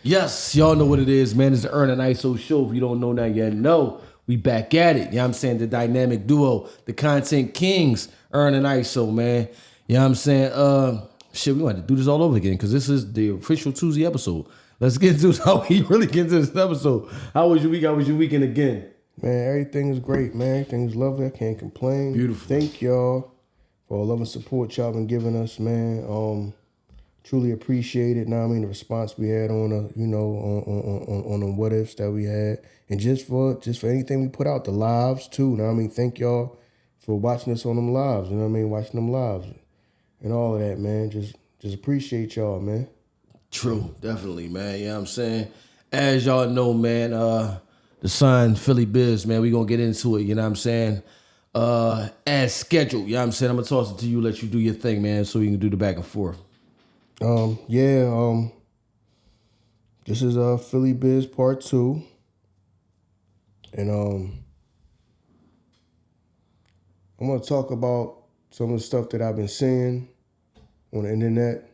Yes, y'all know what it is, man. It's the Ern and Iso show. If you don't know that yet, no. We back at it. You know what I'm saying? The dynamic duo, the content kings, Ern and Iso, man. You know what I'm saying? Shit, we want to do this all over again because this is the official Tuesday episode. Let's get into how we really get into this episode. How was your week? How was your weekend again? Man, everything is great, man. Everything is lovely. I can't complain. Beautiful. Thank y'all for all love and support y'all been giving us, man. Truly appreciate it. Now I mean the response we had on on the what ifs that we had, and just for anything we put out, the lives too. Now I mean thank y'all for watching us on them lives. You know what I mean, watching them lives and all of that, man. Just appreciate y'all, man. True, definitely, man. You know what I'm saying? As y'all know, man, the Sun Philly Biz, man, we gonna get into it, you know what I'm saying? As scheduled, you know what I'm saying? I'm gonna toss it to you, let you do your thing, man, so we can do the back and forth. This is Philly Biz Part 2. And I'm gonna talk about some of the stuff that I've been seeing on the internet.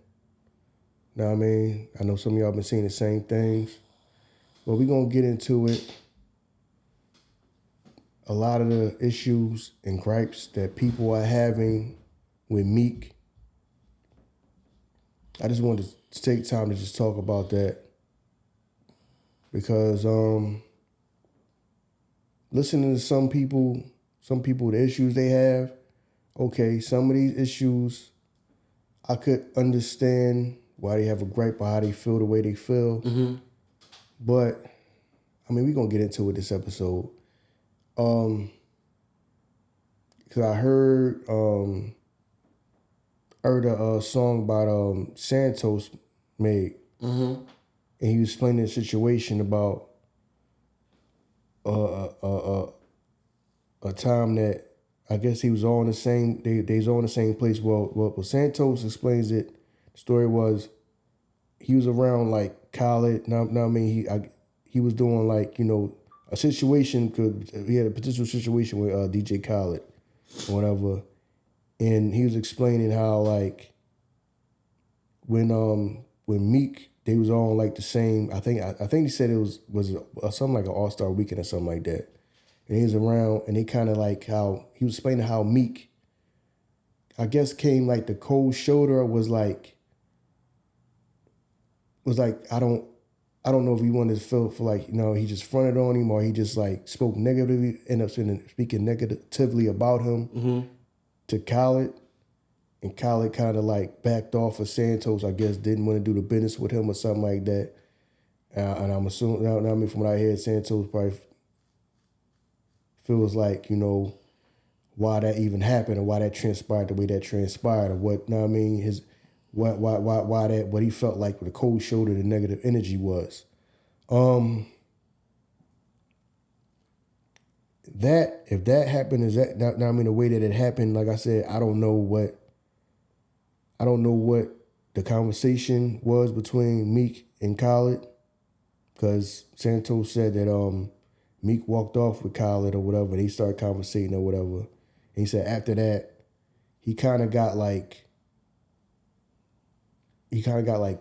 Now I mean, I know some of y'all been seeing the same things, but we're gonna get into it. A lot of the issues and gripes that people are having with Meek. I just wanted to take time to just talk about that because listening to some people, the issues they have, okay, some of these issues, I could understand why they have a gripe or how they feel the way they feel. Mm-hmm. But, I mean, we're going to get into it this episode. Because I heard a song about Santos made. Mm-hmm. And he was explaining the situation about a time that I guess he was all in the same, they was all in the same place. Well, Santos explains it. The story was he was around like Khaled. Now I mean, he was doing like, you know, a situation, because he had a potential situation with DJ Khaled or whatever. And he was explaining how like when Meek, they was all like the same. I think he said it was something like an All-Star Weekend or something like that. And he was around, and they kind of like how he was explaining how Meek, I guess, came like the cold shoulder, was like I don't know if he wanted to feel for like, you know, he just fronted on him or he just like spoke negatively, ended up speaking negatively about him to Khaled. And Khaled kind of like backed off of Santos, I guess, didn't want to do the business with him or something like that. And I'm assuming, now I mean, from what I heard, Santos probably feels like, you know, why that even happened or why that transpired the way that transpired or what, you know what I mean, why that, what he felt like with the cold shoulder, the negative energy was. That, if that happened, is that, now I mean, the way that it happened, like I said, I don't know what the conversation was between Meek and Khaled, because Santos said that Meek walked off with Khaled or whatever, and he started conversating or whatever. And he said after that, he kind of got like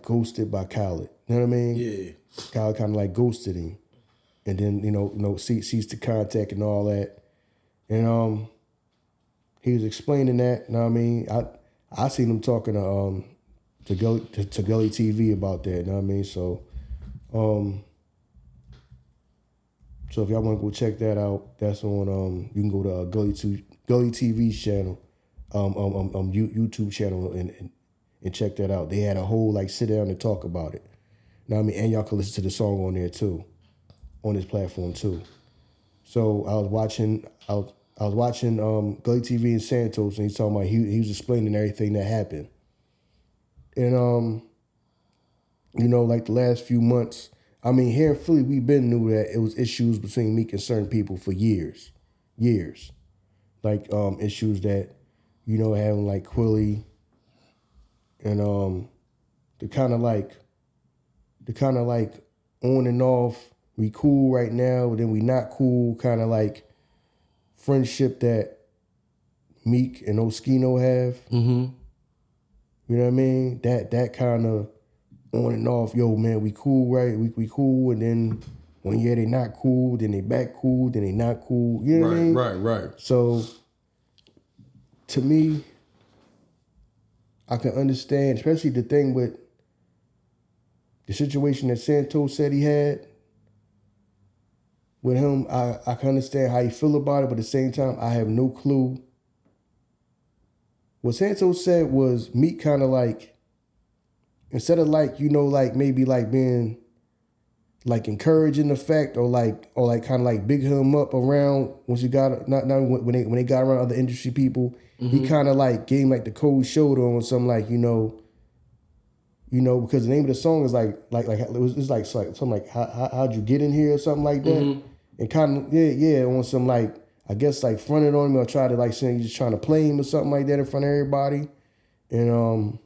ghosted by Khaled. You know what I mean? Yeah. Khaled kind of like ghosted him, and then you know ceased the contact and all that. And he was explaining that. You know what I mean? I seen him talking to Gully TV about that. You know what I mean? So if y'all want to go check that out, that's on you can go to Gully TV's channel, YouTube channel, and check that out. They had a whole like sit down and talk about it. You know what I mean? And y'all can listen to the song on there too, on this platform too. So I was watching Gully TV and Santos, and he's talking about he was explaining everything that happened. And you know, like the last few months, I mean, here in Philly, we've been knew that it was issues between Meek and certain people for years. Like issues that, you know, having like Quilly and the kind of like on and off, we cool right now, but then we not cool, kind of like friendship that Meek and Oschino have. Mm-hmm. You know what I mean? That kind of on and off, yo, man, we cool, right? We cool, and then one year they not cool, then they back cool, then they not cool. You know what I mean? Right. So, to me, I can understand, especially the thing with the situation that Santos said he had with him. I can understand how you feel about it, but at the same time, I have no clue. What Santos said was Meek kind of like, instead of like, you know, like maybe like being like encouraging the fact or like kind of like big him up around once you got not when they got around other industry people, he kind of like gave him like the cold shoulder on some like, you know, because the name of the song is like it's like something like how'd you get in here or something like that, and kind of yeah on some like, I guess like fronted on him or try to like saying you're just trying to play him or something like that in front of everybody, and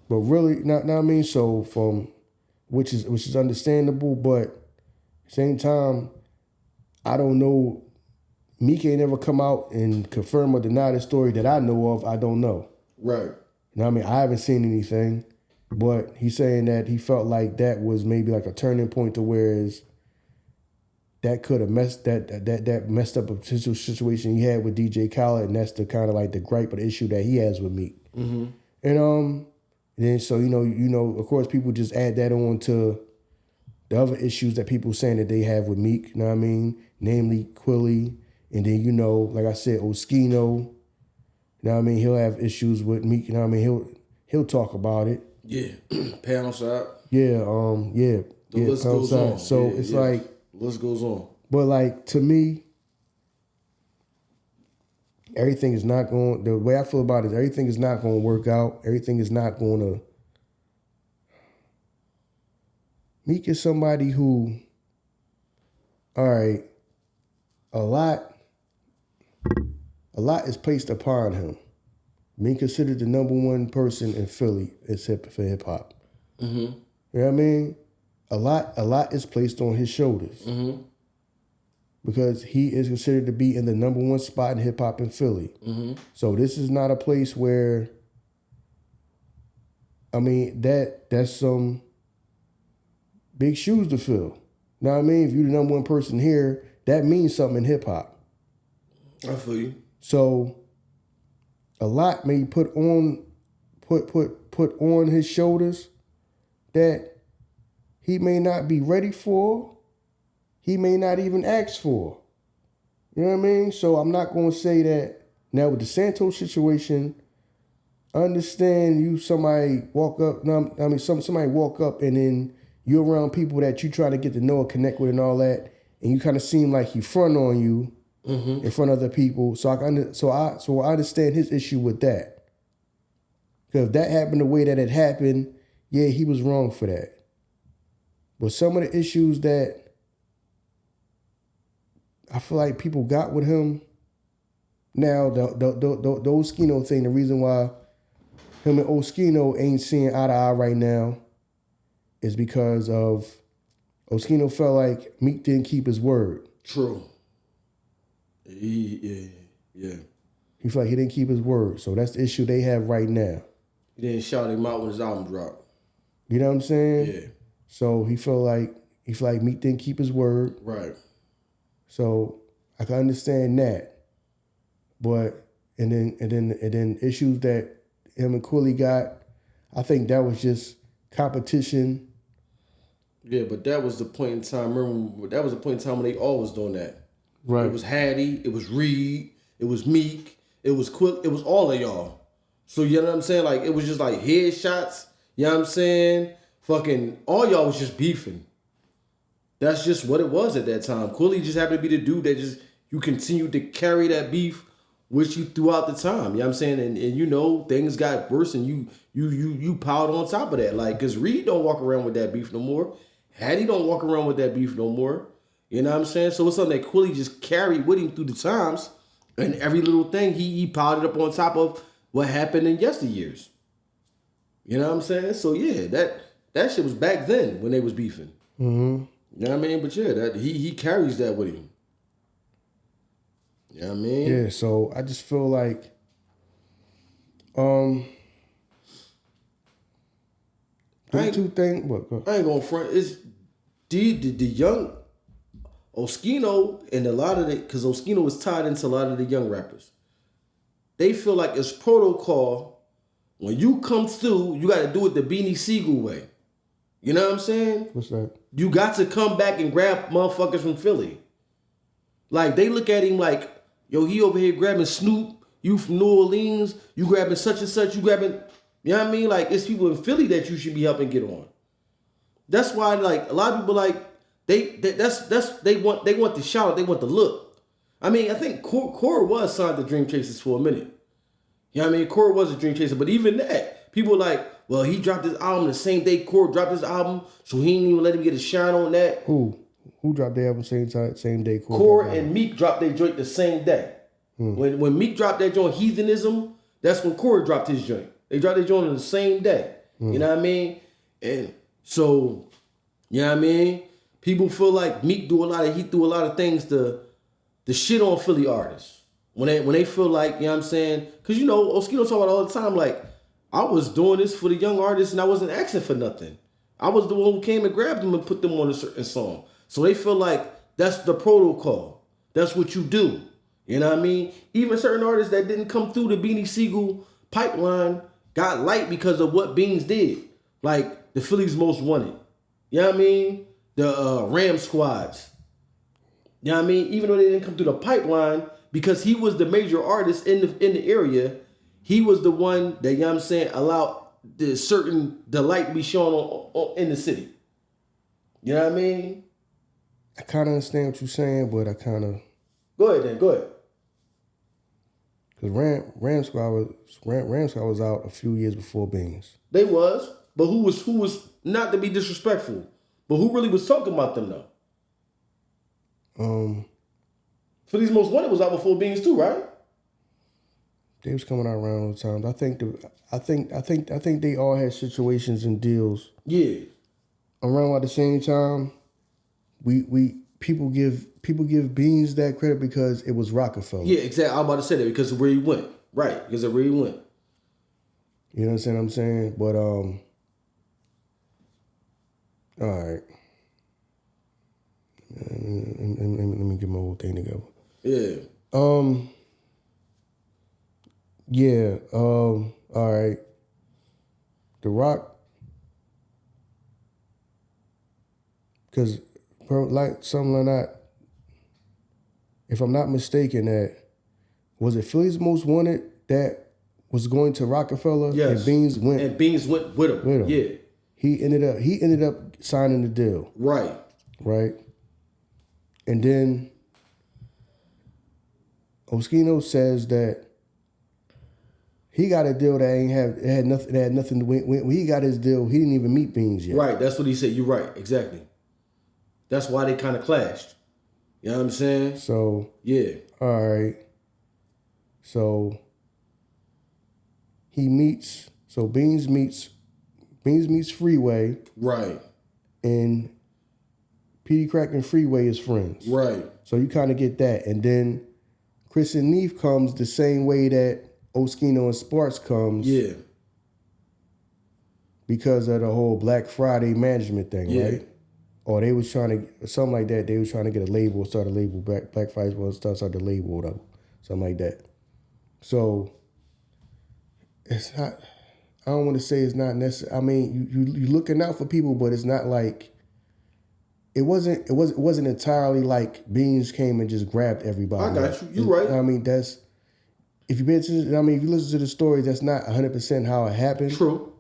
but really not I mean, so from which is understandable, but at the same time, I don't know. Meek ain't ever come out and confirm or deny the story that I know of. I don't know. Right. You know what I mean? I haven't seen anything, but he's saying that he felt like that was maybe like a turning point to whereas that could have messed up a potential situation he had with DJ Khaled, and that's the kind of like the gripe or the issue that he has with Meek. And then so you know of course people just add that on to the other issues that people saying that they have with Meek. You know what I mean? Namely Quilly, and then like I said, Oschino. You know what I mean? He'll have issues with Meek. You know what I mean? He'll talk about it. Yeah. Pound shot. Yeah. The list goes on. So it's like the list goes on. But like to me, everything is not going. The way I feel about it is everything is not going to work out. Everything is not going to. Meek is somebody who, all right, a lot is placed upon him. Being considered the number one person in Philly for hip hop. You know what I mean? A lot is placed on his shoulders. Because he is considered to be in the number one spot in hip hop in Philly. So this is not a place where, I mean, that's some big shoes to fill. Know what I mean? If you're the number one person here, that means something in hip hop. I feel you. So a lot may put on his shoulders that he may not be ready for. He may not even ask for. You know what I mean? So I'm not going to say that. Now with the Santos situation, I understand somebody walk up. Somebody walk up and then you're around people that you try to get to know and connect with and all that, and you kind of seem like he front on you in front of other people. So I understand his issue with that. Because if that happened the way that it happened, yeah, he was wrong for that. But some of the issues that I feel like people got with him now, the Oschino thing, the reason why him and Oschino ain't seeing eye to eye right now is because of Oschino felt like Meek didn't keep his word. True. Yeah. He felt like he didn't keep his word. So that's the issue they have right now. He didn't shout him out when his album dropped. You know what I'm saying? Yeah. So he felt like Meek didn't keep his word. Right. So I can understand that. But and then issues that him and Quilly got, I think that was just competition. Yeah, but that was the point in time. Remember, that was the point in time when they all was doing that. Right. It was Hattie, it was Reed, it was Meek, it was Quill, it was all of y'all. So you know what I'm saying? Like it was just like headshots. You know what I'm saying? Fucking all y'all was just beefing. That's just what it was at that time. Quilly just happened to be the dude that just you continued to carry that beef with you throughout the time. You know what I'm saying? And you know, things got worse and you piled on top of that. Like, cause Reed don't walk around with that beef no more. Hattie don't walk around with that beef no more. You know what I'm saying? So it's something that Quilly just carried with him through the times. And every little thing he piled it up on top of what happened in yesteryears. You know what I'm saying? So yeah, that shit was back then when they was beefing. Mm-hmm. You know what I mean? But yeah, that he carries that with him. You know what I mean? Yeah, so I just feel like Them two things. What? I ain't gonna front. It's the young Oschino and a lot of the, because Oschino was tied into a lot of the young rappers. They feel like it's protocol. When you come through, you got to do it the Beanie Siegel way. You know what I'm saying? What's that? You got to come back and grab motherfuckers from Philly. Like, they look at him like, yo, he over here grabbing Snoop. You from New Orleans. You grabbing such and such. You grabbing, you know what I mean? Like, it's people in Philly that you should be helping get on. That's why, like, a lot of people, like, they want the shout out. They want the look. I mean, I think Core was signed to Dream Chasers for a minute. You know what I mean? Core was a Dream Chaser. But even that, people like, well, he dropped his album the same day Core dropped his album, so he didn't even let him get a shine on that. Who dropped their album same day? Core and Meek dropped their joint the same day. When Meek dropped that joint, Heathenism, that's when Core dropped his joint. They dropped their joint on the same day. You know what I mean? And so, you know what I mean? People feel like Meek threw a lot of things to shit on Philly artists. When they feel like, you know what I'm saying? Because, you know, Oschino talk about all the time, like, I was doing this for the young artists and I wasn't asking for nothing. I was the one who came and grabbed them and put them on a certain song. So they feel like that's the protocol. That's what you do. You know what I mean? Even certain artists that didn't come through the Beanie Siegel pipeline got light because of what Beans did. Like the Phillies Most Wanted. You know what I mean? The Ram Squads. You know what I mean? Even though they didn't come through the pipeline, because he was the major artist in the area, he was the one that, you know what I'm saying, allowed the light to be shown in the city. You know what I mean? I kind of understand what you're saying, but I kind of... Go ahead. Because Ram Squad was out a few years before Beans. They was, but who was not to be disrespectful, but who really was talking about them though? Philly's Most Wanted was out before Beans too, right? They was coming out around all the time. I think they all had situations and deals. Yeah. Around at the same time, people give Beans that credit because it was Roc-A-Fella. Yeah, exactly. I was about to say that because of where he went. Right, because of where he went. You know what I'm saying? But all right. Let me get my whole thing together. Yeah. Yeah. All right. The Rock, because like something like that. If I'm not mistaken, that was it Philly's Most Wanted that was going to Roc-A-Fella. Yes. And Beans went with him. Yeah. He ended up signing the deal. Right. And then Oschino says that he got a deal that had nothing to win. When he got his deal, he didn't even meet Beans yet. Right, that's what he said. You're right, exactly. That's why they kind of clashed. You know what I'm saying? So yeah. All right. So Beans meets Freeway. Right. And Petey Crack and Freeway is friends. Right. So you kind of get that. And then Chris and Neef comes the same way that Oschino and Sparks comes. Yeah. Because of the whole Black Friday management thing, right? Or they was trying to, something like that. They was trying to get a label, start a label. Black Friday was start the label or whatever. Something like that. So it's not, I don't want to say it's not necessary. I mean, you looking out for people, but it's not like, it wasn't entirely like Beans came and just grabbed everybody. I got you. You're right. I mean, if you pay attention, I mean, if you listen to the story, that's not 100% how it happened. True.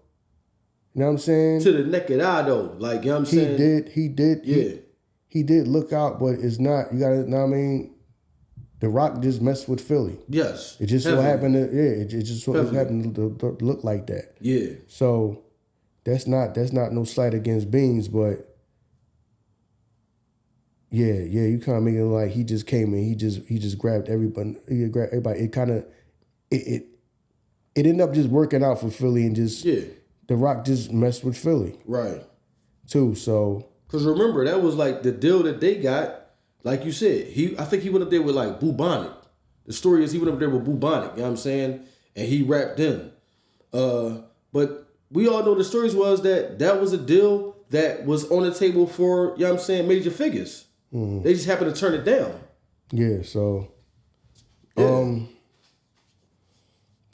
You know what I'm saying? To the naked eye, though. Like, you know what I'm saying? He did. Yeah. He did look out, but it's not, you gotta, you know what I mean? The Rock just messed with Philly. Yes. It just so happened to, it just so happened to look like that. Yeah. So that's not no slight against Beans, but yeah, you kind of make it like he just came in, he just grabbed everybody. It kind of, it ended up just working out for Philly and just, The Rock just messed with Philly. Right. Too, so. Because remember, that was like the deal that they got. Like you said, I think he went up there with like Bubonic. The story is he went up there with Bubonic, you know what I'm saying? And he rapped them. But we all know the stories was that was a deal that was on the table for, you know what I'm saying, major figures. They just happened to turn it down. Yeah, so Yeah.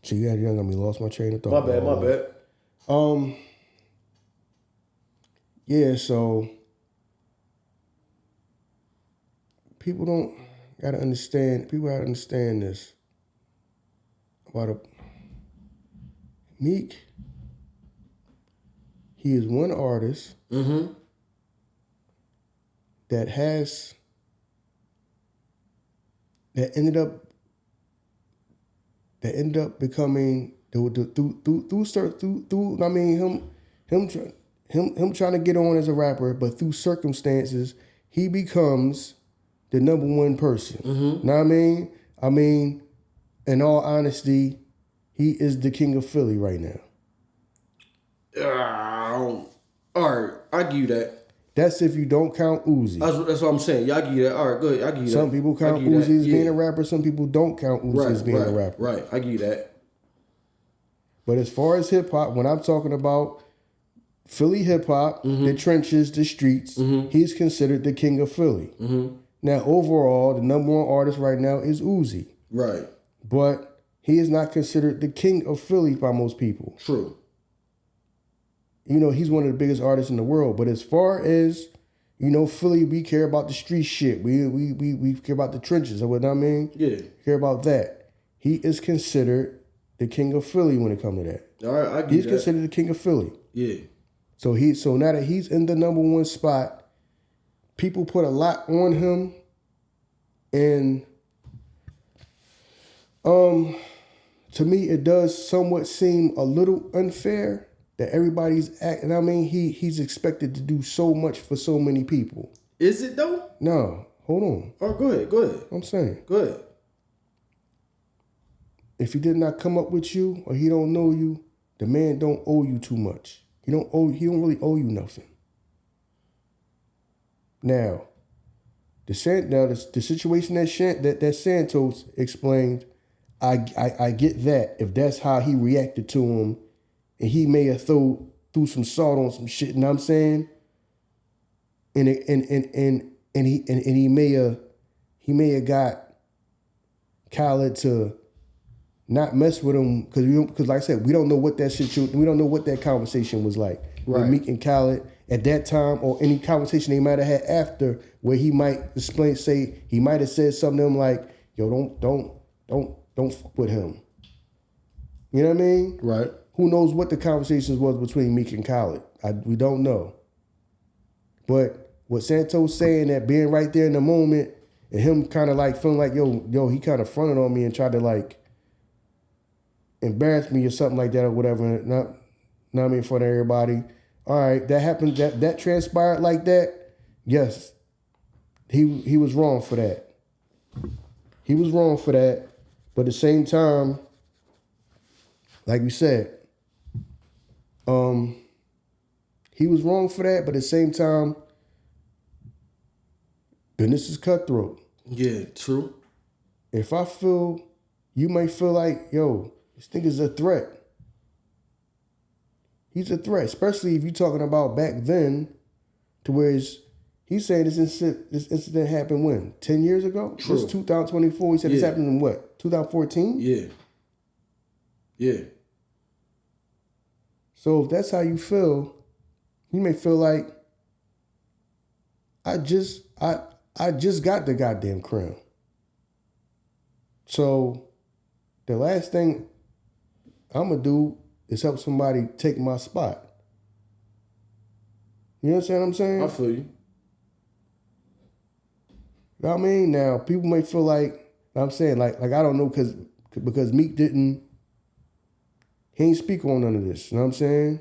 so you got me lost my train of thought. My bad. Yeah, so people gotta understand this about Meek. He is one artist that ended up becoming him trying to get on as a rapper, but through circumstances he becomes the number one person. Know what I mean? I mean, in all honesty, he is the king of Philly right now. All right, I give you that. That's if you don't count Uzi. That's what I'm saying. Yeah, I give you that. All right, good. I give you that. Some people count Uzi as being a rapper. Some people don't count Uzi as being a rapper. Right, I give you that. But as far as hip hop, when I'm talking about Philly hip hop, the trenches, the streets, he's considered the king of Philly. Now, overall, the number one artist right now is Uzi. Right. But he is not considered the king of Philly by most people. True. You know, he's one of the biggest artists in the world. But as far as, you know, Philly, we care about the street shit. We care about the trenches. You know what I mean? Yeah. Care about that. He is considered the king of Philly when it comes to that. All right, I give He's that. considered the king of Philly. Yeah. So now that he's in the number one spot, people put a lot on him, and to me it does somewhat seem a little unfair that everybody's acting. I mean, he's expected to do so much for so many people. Is it though? No, hold on. Oh, go ahead. I'm saying, Go ahead. if he did not come up with you or he don't know you, the man don't owe you too much. He don't really owe you nothing. Now, the situation that Santos explained, I get that if that's how he reacted to him, and he may have threw some salt on some shit. You know what I'm saying? And he may have got Khaled to not mess with him because like I said, we don't know what that conversation was like with Meek and Khaled at that time, or any conversation they might have had after, where he might he might have said something to him like, "Yo, don't fuck with him." You know what I mean? Right. Who knows what the conversations was between Meek and Khaled? We don't know. But what Santos saying, that being right there in the moment and him kind of like feeling like, yo, he kind of fronted on me and tried to like embarrass me or something like that or whatever. Not I mean, in front of everybody. All right, that happened. That transpired like that. Yes, he was wrong for that. He was wrong for that. But at the same time, like we said, he was wrong for that. But at the same time, business is cutthroat. Yeah, true. If I feel, you might feel like, yo, this nigga's a threat. He's a threat, especially if you're talking about back then, to where he's saying this incident happened when? 10 years ago? True. It's 2024. He said this happened in what? 2014? Yeah. Yeah. So if that's how you feel, you may feel like, I just got the goddamn crown. So the last thing I'm gonna do is help somebody take my spot. You understand what I'm saying? I feel you. You know what I mean? Now, people may feel like, I'm saying, like I don't know, because Meek he ain't speak on none of this. You know what I'm saying?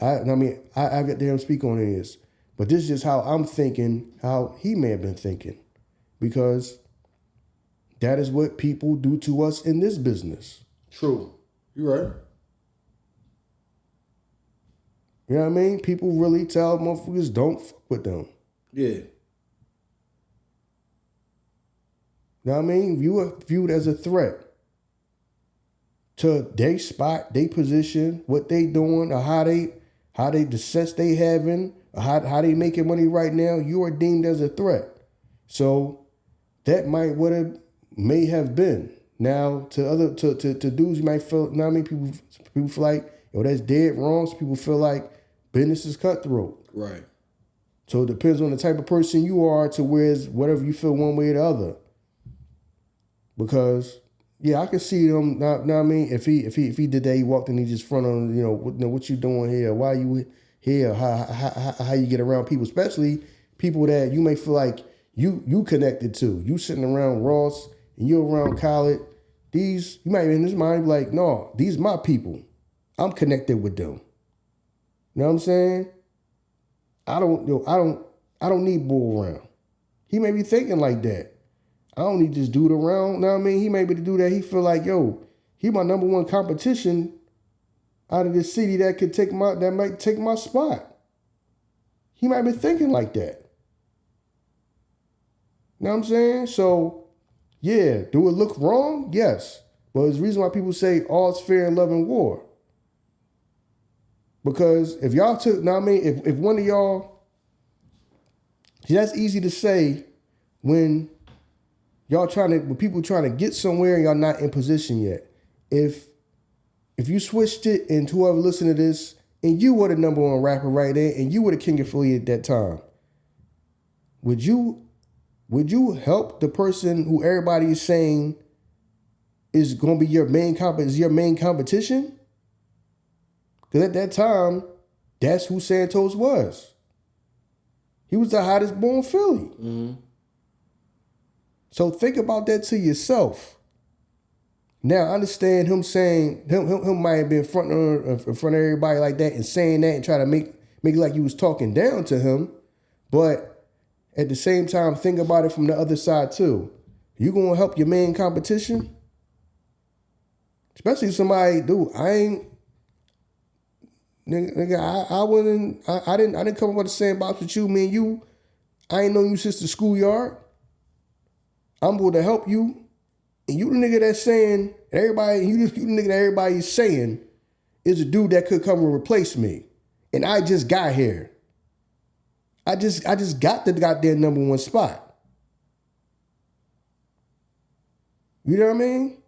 I got to hear him speak on any of this. But this is just how I'm thinking, how he may have been thinking. Because that is what people do to us in this business. True. You're right. You know what I mean? People really tell motherfuckers don't fuck with them. Yeah. You know what I mean? You are viewed as a threat to their spot, their position, what they doing, or how they the success they having, or how they making money right now, you are deemed as a threat. So that might what it may have been. Now to dudes, you might feel. Now I mean, people feel like, yo, that's dead wrong. Some people feel like business is cutthroat. Right. So it depends on the type of person you are to where it's whatever you feel one way or the other. Because yeah, I can see him. Now I mean, if he did that, he walked in, he just front on, what you doing here? Why you here? How you get around people, especially people that you may feel like you connected to. You sitting around Ross and you're around Khaled. These, you might be in his mind like, no, these my people. I'm connected with them. You know what I'm saying? I don't need bull around. He may be thinking like that. I don't need this dude around. You know what I mean? He may be the dude that he feel like, yo, he my number one competition out of this city that might take my spot. He might be thinking like that. You know what I'm saying? So, yeah, do it look wrong? Yes. But there's a reason why people say all's fair in love and war. Because if y'all took, now I mean, if one of y'all, see, that's easy to say when when people trying to get somewhere and y'all not in position yet. If you switched it and whoever listened to this and you were the number one rapper right there and you were the king of Philly at that time, would you help the person who everybody is saying is going to be your main competition? Because at that time, that's who Santos was. He was the hottest boy in Philly. Mm-hmm. So think about that to yourself. Now, I understand him saying, him might have been in front of everybody like that and saying that and try to make it like you was talking down to him. But at the same time, think about it from the other side too. You going to help your main competition? Especially somebody, dude, I didn't come up with the same box with you, me and you. I ain't known you since the schoolyard. I'm going to help you. And you the nigga that's saying, you the nigga that everybody's saying is a dude that could come and replace me. And I just got here. I just got the goddamn number one spot. You know what I mean?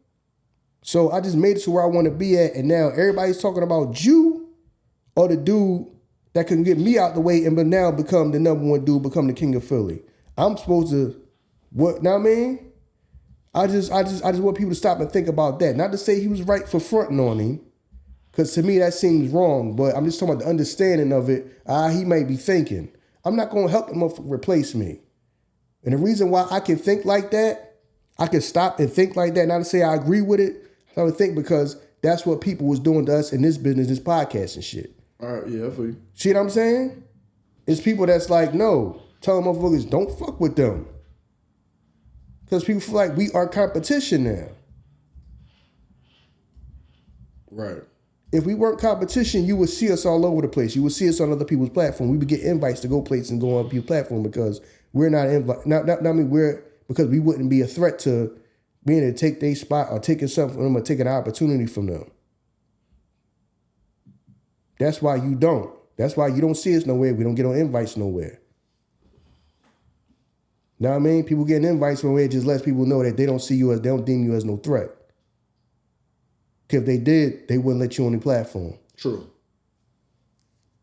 So I just made it to where I want to be at. And now everybody's talking about you or the dude that can get me out the way and but now become the number one dude, become the king of Philly. I'm supposed to, what, know what I mean? I just want people to stop and think about that. Not to say he was right for fronting on him, because to me that seems wrong, but I'm just talking about the understanding of it. He might be thinking, I'm not going to help him replace me. And the reason why I can think like that, I can stop and think like that, not to say I agree with it, I would think because that's what people was doing to us in this business, this podcast and shit. All right, yeah, for you. See what I'm saying? It's people that's like, no, tell motherfuckers, don't fuck with them. Because people feel like we are competition now. Right. If we weren't competition, you would see us all over the place. You would see us on other people's platform. We would get invites to go places and go on your platform because we're not because we wouldn't be a threat to being able to take their spot or taking something from them or taking an opportunity from them. That's why you don't. That's why you don't see us nowhere. We don't get on invites nowhere. Know what I mean? People getting invites from where it just lets people know that they don't see you as, they don't deem you as no threat. Because if they did, they wouldn't let you on the platform. True.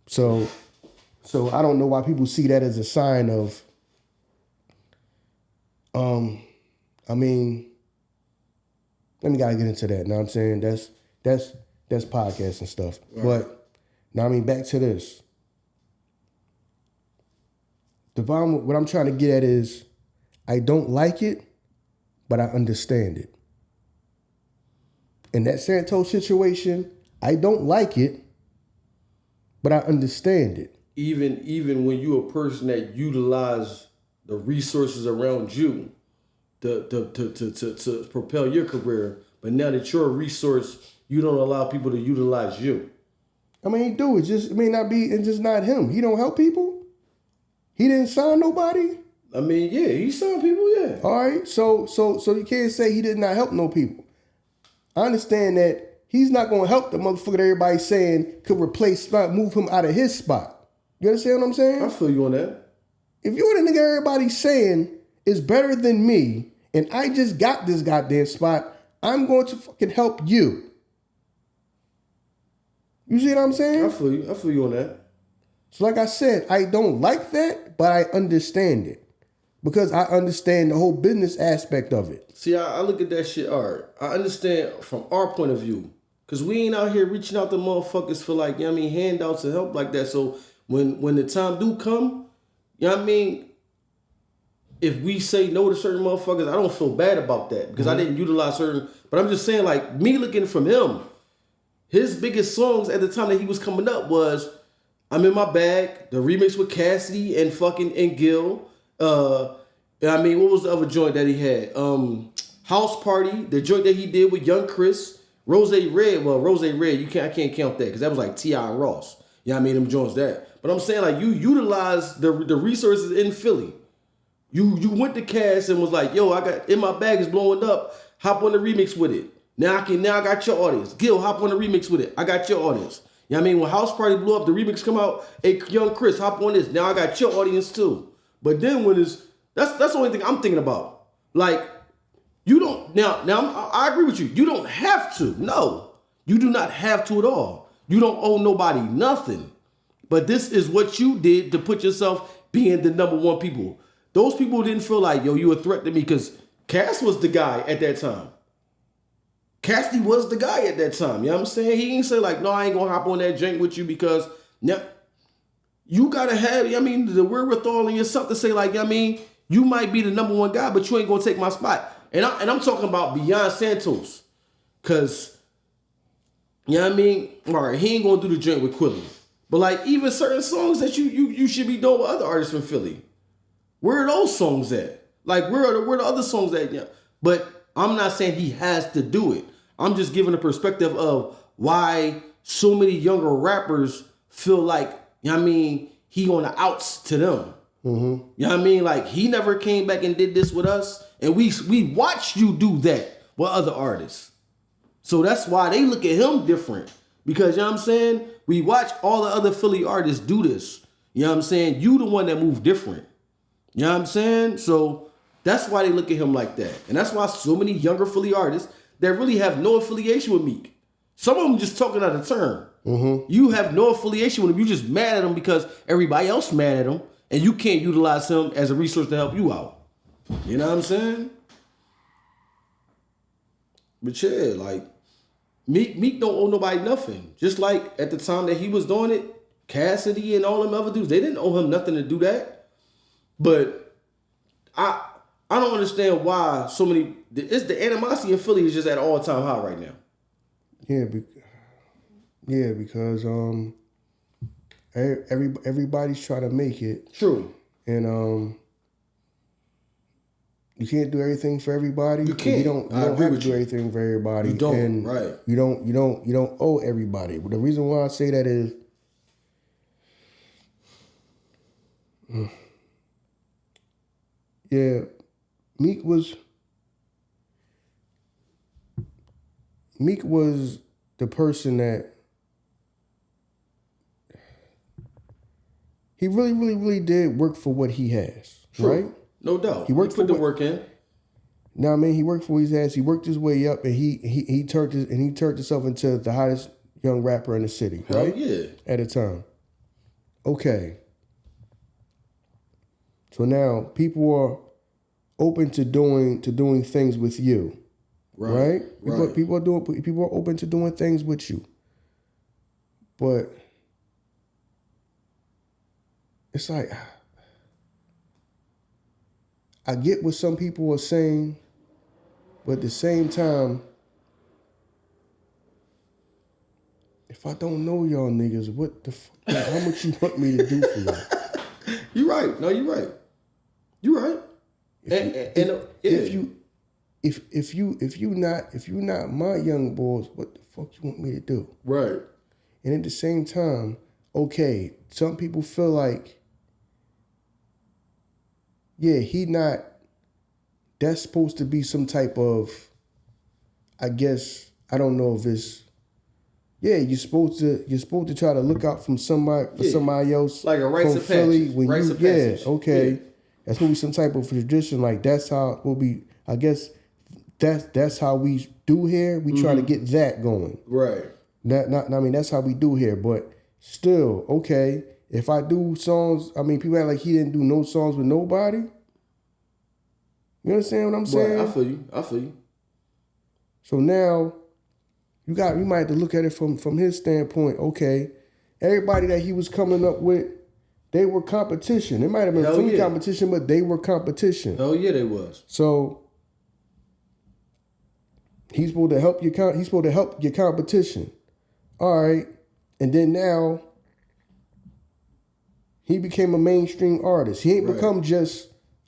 So I don't know why people see that as a sign of, I mean, let me gotta get into that. Know what I'm saying? That's podcast and stuff. Right. But now I mean, back to this. What I'm trying to get at is, I don't like it, but I understand it. In that Santos situation, I don't like it, but I understand it. Even when you a person that utilize the resources around you to propel your career, but now that you're a resource, you don't allow people to utilize you. I mean, he do. It may not be, it's just not him. He don't help people. He didn't sign nobody. I mean, yeah, he signed people, yeah. All right, so you can't say he did not help no people. I understand that he's not gonna help the motherfucker that everybody's saying could replace spot, move him out of his spot. You understand what I'm saying? I feel you on that. If you're the nigga everybody's saying is better than me, and I just got this goddamn spot, I'm going to fucking help you. You see what I'm saying? I feel you on that. So like I said, I don't like that, but I understand it. Because I understand the whole business aspect of it. See, I look at that shit, all right. I understand from our point of view. Because we ain't out here reaching out to motherfuckers for like, you know what I mean, handouts and help like that. So when the time do come, you know what I mean, if we say no to certain motherfuckers, I don't feel bad about that. Because I didn't utilize certain, but I'm just saying like, me looking from him, his biggest songs at the time that he was coming up was I'm in My Bag, the remix with Cassidy and fucking and Gil. I mean, what was the other joint that he had? House Party, the joint that he did with Young Chris, Rose Red. Well, Rose Red, I can't count that because that was like T.I. and Ross. Yeah, I mean them joints that. But I'm saying like you utilize the resources in Philly. You went to Cass and was like, yo, I got In My Bag is blowing up. Hop on the remix with it. Now I got your audience. Gil, hop on the remix with it. I got your audience. You know what I mean? When House Party blew up, the remix come out. Hey, Young Chris, hop on this. Now I got your audience too. But then when it's that's the only thing I'm thinking about. Like you don't now I agree with you. You don't have to. No, you do not have to at all. You don't owe nobody nothing. But this is what you did to put yourself being the number one people. Those people didn't feel like, yo, you a threat to me because Cass was the guy at that time. Cassidy was the guy at that time. You know what I'm saying? He didn't say like, no, I ain't gonna hop on that jank with you because now you gotta have, I mean, the wherewithal in yourself to say like, I mean, you might be the number one guy, but you ain't gonna take my spot. And I'm talking about beyond Santos. Cause, you know what I mean? All right, he ain't gonna do the joint with Quilly. But like even certain songs that you should be doing with other artists from Philly. Where are those songs at? Like where are the other songs at? Yeah. But I'm not saying he has to do it. I'm just giving a perspective of why so many younger rappers feel like, you know what I mean, he on the outs to them. You know what I mean? Like he never came back and did this with us. And we watched you do that with other artists. So that's why they look at him different. Because, you know what I'm saying? We watch all the other Philly artists do this. You know what I'm saying? You the one that moved different. You know what I'm saying? So that's why they look at him like that. And that's why so many younger Philly artists that really have no affiliation with Meek. Some of them just talking out of turn. You have no affiliation with him. You just mad at him because everybody else mad at him. And you can't utilize him as a resource to help you out. You know what I'm saying? But yeah, like, Meek don't owe nobody nothing. Just like at the time that he was doing it, Cassidy and all them other dudes, they didn't owe him nothing to do that. But I don't understand why so many. It's the animosity in Philly is just at all time high right now. Yeah, because everybody's trying to make it. True. And you can't do everything for everybody. You can't. You don't have to do everything for everybody. You don't. And right. You don't owe everybody. But the reason why I say that is. Yeah, Meek was the person that he really did work for what he has, True. right? No doubt. He worked put the work in. Now, I mean, he worked for what he has. He worked his way up, and he turned himself into the hottest young rapper in the city, Hell right? yeah. At the time. Okay. So now people are open to doing things with you, right? People are open to doing things with you, but it's like I get what some people are saying, but at the same time, if I don't know y'all niggas, what the fuck? How much you want me to do for y'all? You're right. No, you're right. You're right. If you're not my young boys, what the fuck you want me to do? Right. And at the same time, okay, some people feel like, yeah, that's supposed to be some type of, I guess, I don't know if it's Yeah, you're supposed to try to look out from somebody else, like a rites from of Philly. passage. When Rites you of passage. okay, Yeah. that's what we some type of tradition. Like that's how will be. I guess that's how we do here. We try to get that going. Right. I mean that's how we do here. But still, okay. If I do songs, I mean people act like he didn't do no songs with nobody. You understand what I'm saying? Right. I feel you. So now you might have to look at it from his standpoint. Okay, everybody that he was coming up with, they were competition. It might have been friendly competition, but they were competition. Oh yeah, they was. So he's supposed to help your competition. All right, and then now he became a mainstream artist. He ain't become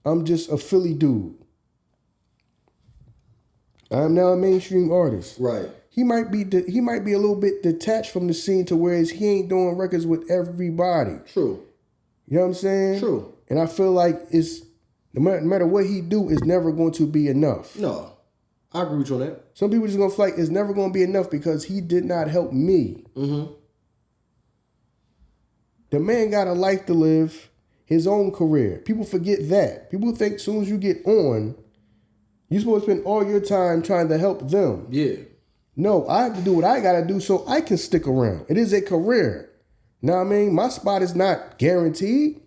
I'm just a Philly dude. I'm now a mainstream artist. Right. He might be a little bit detached from the scene to where he ain't doing records with everybody. True. You know what I'm saying? True. And I feel like it's no matter what he do, it's never going to be enough. No, I agree with you on that. Some people just gonna feel like it's never gonna be enough because he did not help me. Mm-hmm. The man got a life to live, his own career. People forget that. People think as soon as you get on, you're supposed to spend all your time trying to help them. Yeah. No, I have to do what I gotta do so I can stick around. It is a career. Know what I mean? My spot is not guaranteed.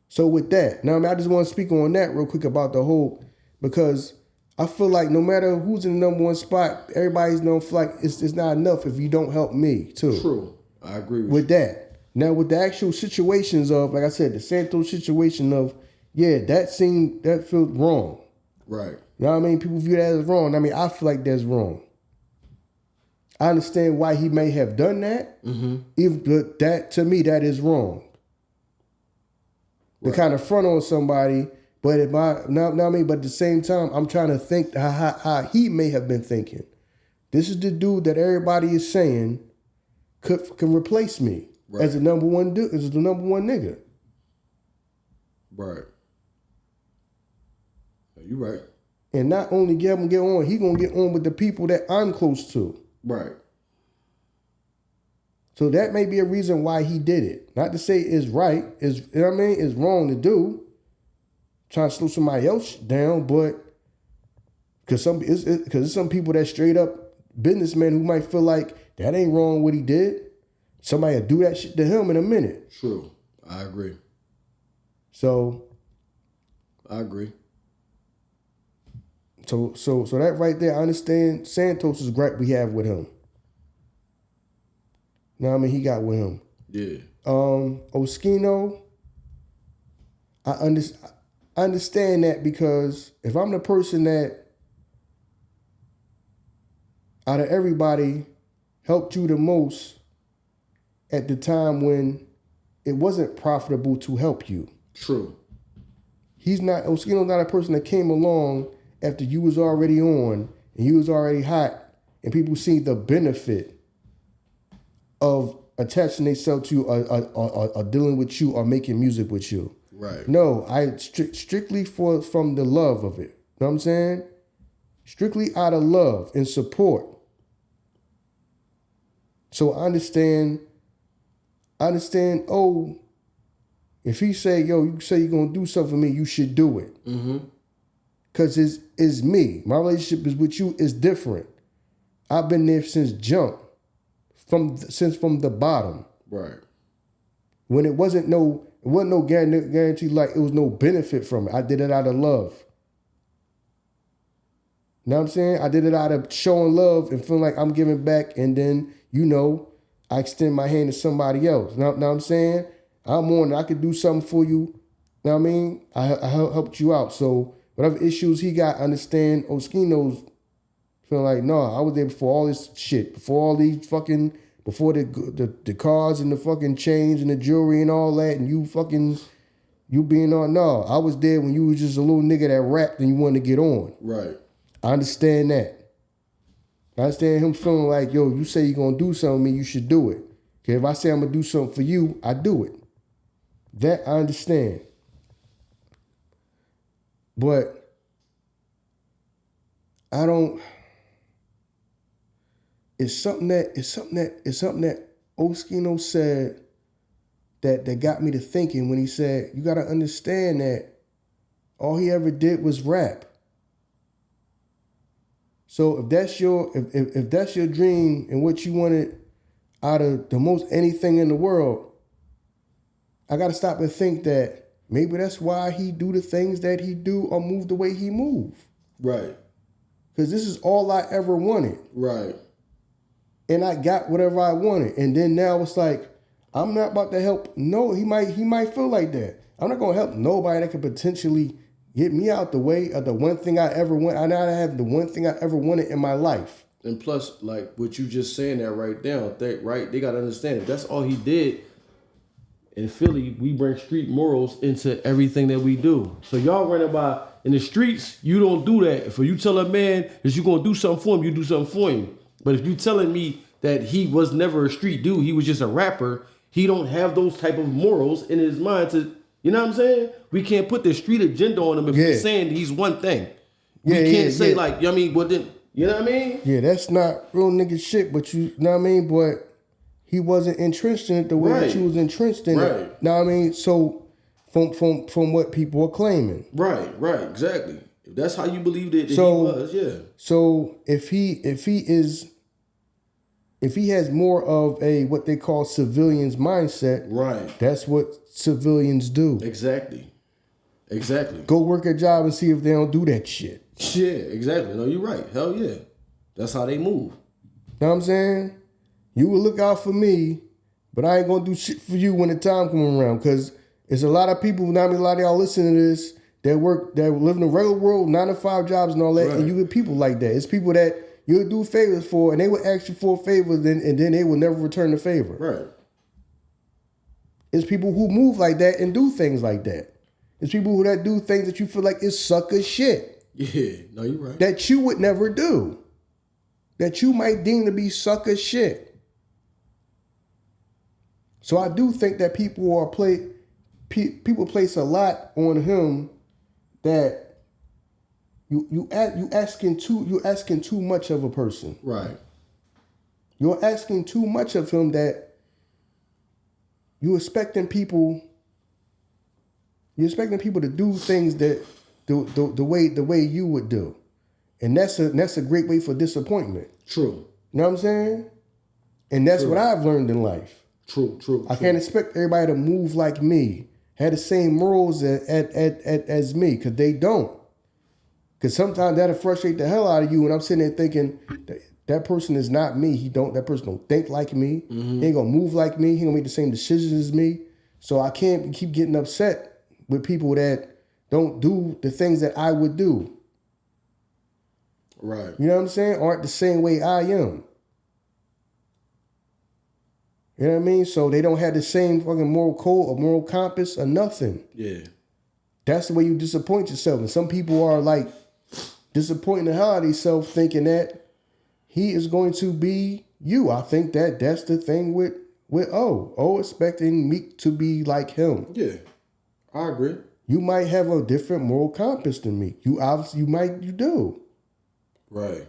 So with that, now I mean, I just want to speak on that real quick about the whole, because I feel like no matter who's in the number one spot, everybody's known for like it's not enough if you don't help me too. True. I agree with that. Now with the actual situations of, like I said, the Santos situation of, that feels wrong. Right. You know what I mean? People view that as wrong. I mean, I feel like that's wrong. I understand why he may have done that. But that, to me, that is wrong. To kind of front on somebody, but but at the same time, I'm trying to think how he may have been thinking. This is the dude that everybody is saying can replace me as the number one dude, as the number one nigga. Right. You right. And not only get on, he gonna get on with the people that I'm close to. Right. So that may be a reason why he did it. Not to say it's right, you know what I mean? It's wrong to do. Trying to slow somebody else down, but because there's some people that straight up businessmen who might feel like that ain't wrong what he did. Somebody will do that shit to him in a minute. True. I agree. So I agree. So that right there, I understand Santos' gripe we have with him. Now I mean he got with him. Yeah. Oschino, I understand that because if I'm the person that out of everybody helped you the most at the time when it wasn't profitable to help you. True. Oschino's not a person that came along after you was already on and you was already hot and people see the benefit of attaching themselves to you or dealing with you or making music with you. Right. No, I strictly from the love of it. You know what I'm saying? Strictly out of love and support. So I understand, if he say, yo, you say you're going to do something for me, you should do it. Because it's me. My relationship is with you is different. I've been there since jump. From the bottom. Right. When it wasn't no guarantee, like it was no benefit from it. I did it out of love. You know what I'm saying? I did it out of showing love and feeling like I'm giving back, and then, I extend my hand to somebody else. Know what I'm saying? I'm on it. I could do something for you. You know what I mean? I helped you out. So whatever issues he got, understand Oschino's feeling like, no, I was there before all this shit, before the cars and the fucking chains and the jewelry and all that, and you being on, no, I was there when you was just a little nigga that rapped and you wanted to get on. Right. I understand that. I understand him feeling like, yo, you say you're going to do something for me, you should do it. Okay, if I say I'm going to do something for you, I do it. That I understand. But I don't it's something that Oschino said that got me to thinking when he said, you gotta understand that all he ever did was rap. So if that's your dream and what you wanted out of the most anything in the world, I gotta stop and think that maybe that's why he do the things that he do or move the way he move. Right. Because this is all I ever wanted. Right. And I got whatever I wanted. And then now it's like, I'm not about to help. No, he might feel like that. I'm not gonna help nobody that could potentially get me out the way of the one thing I ever want. I now have the one thing I ever wanted in my life. And plus, like what you just saying that right now, they gotta understand if that's all he did. In Philly, we bring street morals into everything that we do. So y'all running by in the streets, you don't do that. If you tell a man that you gonna do something for him, you do something for him. But if you telling me that he was never a street dude, he was just a rapper, he don't have those type of morals in his mind to, you know what I'm saying? We can't put the street agenda on him if we're saying he's one thing. We can't say like, you know what I mean? Well then, you know what I mean? Yeah, that's not real nigga shit, but you know what I mean? But he wasn't entrenched in it the way that you was entrenched in it. Know what I mean? So from what people are claiming. Right, exactly. If that's how you believed it, he was, yeah. So if he has more of a what they call civilians mindset, right, that's what civilians do. Exactly. Go work a job and see if they don't do that shit. Yeah, exactly. No, you're right. Hell yeah. That's how they move. Know what I'm saying? You will look out for me, but I ain't gonna do shit for you when the time comes around. Cause it's a lot of people, not a lot of y'all listening to this, that live in the regular world, 9-to-5 jobs and all that, and you get people like that. It's people that you'll do favors for, and they will ask you for a favor, and then they will never return the favor. Right. It's people who move like that and do things like that. It's people who that do things that you feel like is sucker shit. Yeah, no, you're right. That you would never do. That you might deem to be sucker shit. So I do think that people place a lot on him that you asking too much of a person. Right. You're asking too much of him that you're expecting people to do things that the way you would do. And that's a great way for disappointment. True. You know what I'm saying? And that's what I've learned in life. True. I can't expect everybody to move like me, have the same morals as me, because they don't. Because sometimes that'll frustrate the hell out of you, and I'm sitting there thinking, that person is not me. That person don't think like me. Mm-hmm. He ain't gonna move like me. He ain't gonna make the same decisions as me. So I can't keep getting upset with people that don't do the things that I would do. Right. You know what I'm saying? Aren't the same way I am. You know what I mean? So they don't have the same fucking moral code or moral compass or nothing. Yeah. That's the way you disappoint yourself. And some people are like disappointing the hell out of themselves thinking that he is going to be you. I think that's the thing with O expecting Meek to be like him. Yeah. I agree. You might have a different moral compass than Meek. You do. Right.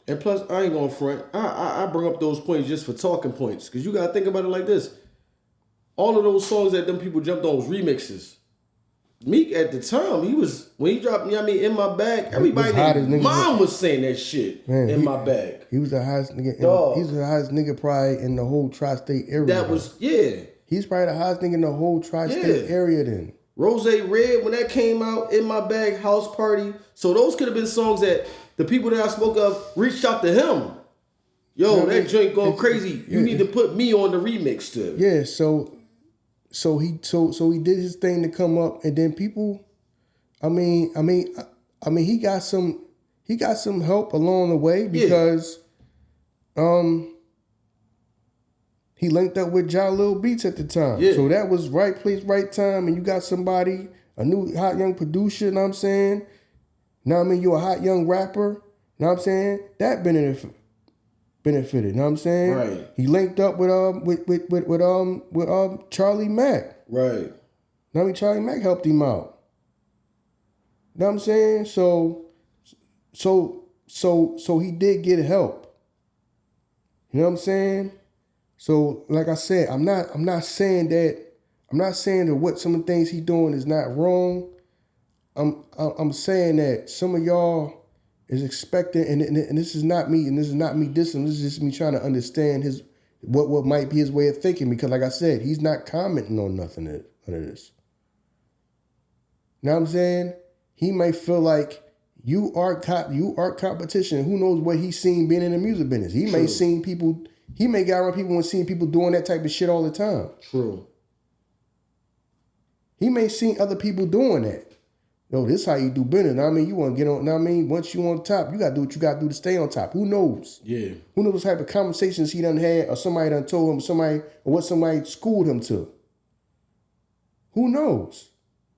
And plus, I ain't gonna front. I bring up those points just for talking points. Because you gotta think about it like this. All of those songs that them people jumped on was remixes. Meek at the time, when he dropped, you know what I mean, In My Bag, everybody named Mom was saying that shit. Man, In My Bag. He was the hottest nigga. He was the hottest nigga probably in the whole tri-state area. He's probably the hottest nigga in the whole tri-state area then. Rose Red, when that came out, In My Bag, House Party. So those could have been songs that the people that I spoke of reached out to him. Yo, that joint going crazy. You need to put me on the remix to. Yeah, so he did his thing to come up, and then people, I mean, he got some help along the way because, he linked up with Ja Lil Beats at the time. Yeah. So that was right place, right time, and you got somebody, a new hot young producer, you know what I'm saying? You know what I mean? You're a hot young rapper, you know what I'm saying? That benefited, you know what I'm saying? Right. He linked up with Charlie Mack. Right. You know what I mean? Charlie Mack helped him out. You know what I'm saying? So so he did get help. You know what I'm saying? So like I said, I'm not saying that what some of the things he doing is not wrong. I'm saying that some of y'all is expecting, and this is not me, dissing. This is just me trying to understand what might be his way of thinking, because like I said, he's not commenting on nothing of this. You know what I'm saying? He may feel like you are competition. Who knows what he's seen being in the music business? He may seen people. He may get around people and seen people doing that type of shit all the time. True. He may seen other people doing that. Yo, this how you do business. Know what I mean, you want to get on. Know what I mean, once you on top, you got to do what you got to do to stay on top. Who knows? Yeah. Who knows what type of conversations he done had, or somebody done told him, or what somebody schooled him to. Who knows?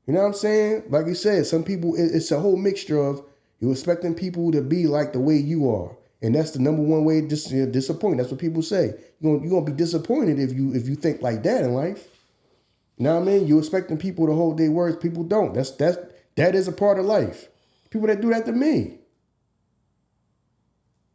You know what I'm saying? Like you said, some people, it's a whole mixture of you expecting people to be like the way you are. And that's the number one way to disappoint. That's what people say. You're gonna be disappointed if you think like that in life. You know what I mean? You're expecting people to hold their words. People don't. That is a part of life. People that do that to me.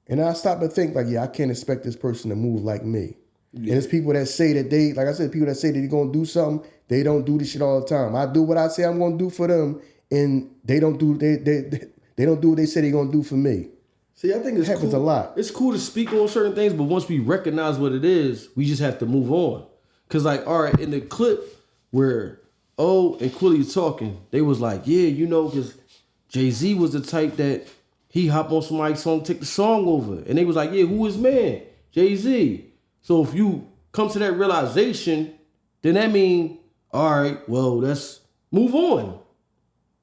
And I stop and think like, yeah, I can't expect this person to move like me. Yeah. And it's people that say that they, like I said, people that say that they're gonna do something, they don't do this shit all the time. I do what I say I'm gonna do for them, and they don't do they don't do what they say they're gonna do for me. See, I think it happens cool. a lot. It's cool to speak on certain things, but once we recognize what it is, we just have to move on. Cause like, all right, in the clip where O and Quilly talking, they was like, yeah, you know, cause Jay-Z was the type that he hop on somebody's song, take the song over. And they was like, yeah, who is man? Jay-Z. So if you come to that realization, then that mean, all right, well, let's move on.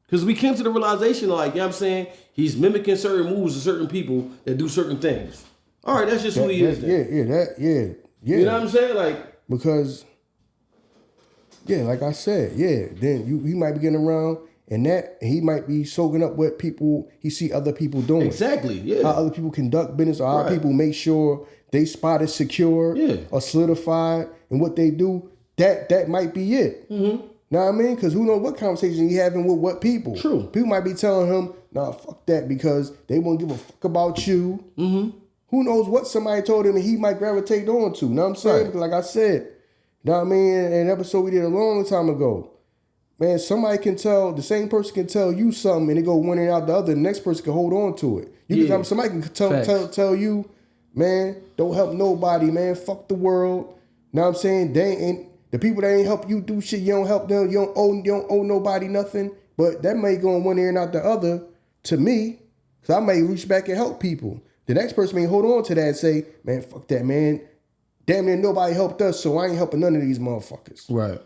Because we came to the realization, like, you know what I'm saying? He's mimicking certain moves of certain people that do certain things. All right, that's just who he is. Yeah. You know what I'm saying? Like, because, yeah, like I said, yeah, then he might be getting around, and he might be soaking up what he see other people doing. Exactly, yeah. How other people conduct business, or how people make sure they spot is secure or solidified, and what they do, that might be it. Mm-hmm. Know what I mean? Because who knows what conversation he having with what people. True. People might be telling him, nah, fuck that, because they won't give a fuck about you. Mm-hmm. Who knows what somebody told him and he might gravitate on to. Know what I'm saying? Right. Like I said, know what I mean? In an episode we did a long time ago, man, somebody can tell, the same person can tell you something and it go one ear out the other, the next person can hold on to it. Somebody can tell you, man, don't help nobody, man, fuck the world. Know what I'm saying? They ain't, the people that ain't help you do shit, you don't help them, you don't owe nobody nothing. But that may go in one ear and out the other to me, because I may reach back and help people. The next person may hold on to that and say, man, fuck that, man. Damn near nobody helped us, so I ain't helping none of these motherfuckers. Right.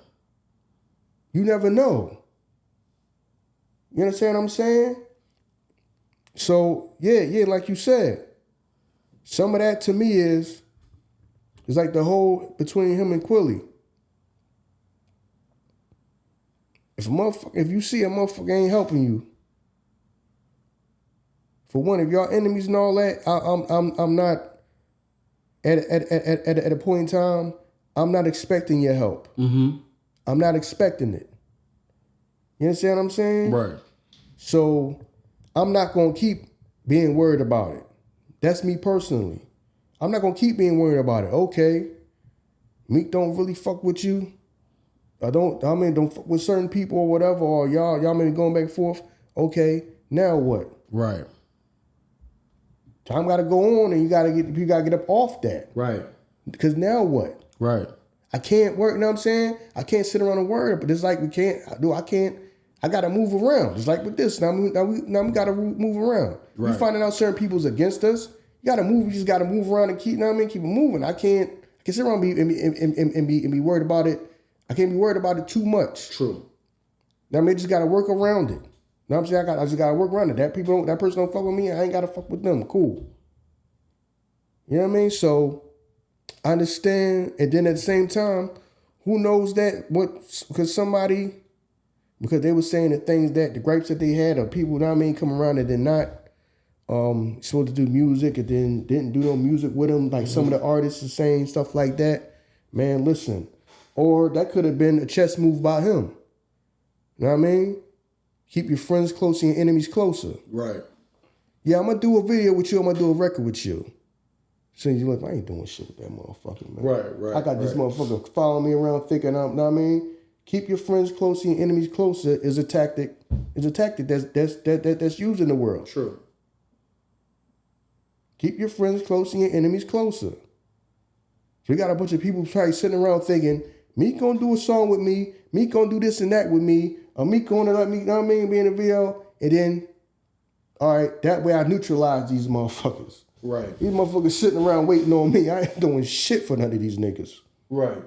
You never know. You understand what I'm saying? So, yeah, like you said, some of that to me is like the whole between him and Quilly. If you see a motherfucker ain't helping you, for one, if y'all enemies and all that, I'm not at a point in time, I'm not expecting your help. Mm-hmm. I'm not expecting it. You understand what I'm saying? Right. So I'm not gonna keep being worried about it. That's me personally. I'm not gonna keep being worried about it. Okay, Meek don't really fuck with you. Don't fuck with certain people or whatever, or y'all may be going back and forth. Okay, now what? Right. Time gotta go on, and you gotta get up off that. Right. Because now what? Right. I can't work, you know what I'm saying? I can't sit around and worry, but it's like I gotta move around. It's like with this. Now we gotta move around. Right. We finding out certain people's against us. You gotta move, you just gotta move around and keep it moving. I can't sit around and be worried about it. I can't be worried about it too much. True. Now I just gotta work around it. You know what I'm saying? I just gotta work around it. That person don't fuck with me, I ain't gotta fuck with them. Cool. You know what I mean? So I understand, and then at the same time, who knows that because they were saying the things that the gripes that they had, or people, you know what I mean, come around and did not supposed to do music and then didn't do no music with them, like some of the artists are saying stuff like that. Man, listen. Or that could have been a chess move by him. You know what I mean? Keep your friends closer and your enemies closer. Right. Yeah, I'm gonna do a video with you. I'm gonna do a record with you. So you like, I ain't doing shit with that motherfucker, man. Right. I got this motherfucker following me around thinking I'm, know what I mean? Keep your friends close and your enemies closer is a tactic. Is a tactic that's used in the world. True. Keep your friends close and your enemies closer. So we got a bunch of people probably sitting around thinking, Meek gonna do a song with me, Meek gonna do this and that with me, or Meek gonna let me, know what I mean, be in the video, and then, all right, that way I neutralize these motherfuckers. Right. These motherfuckers sitting around waiting on me. I ain't doing shit for none of these niggas. Right.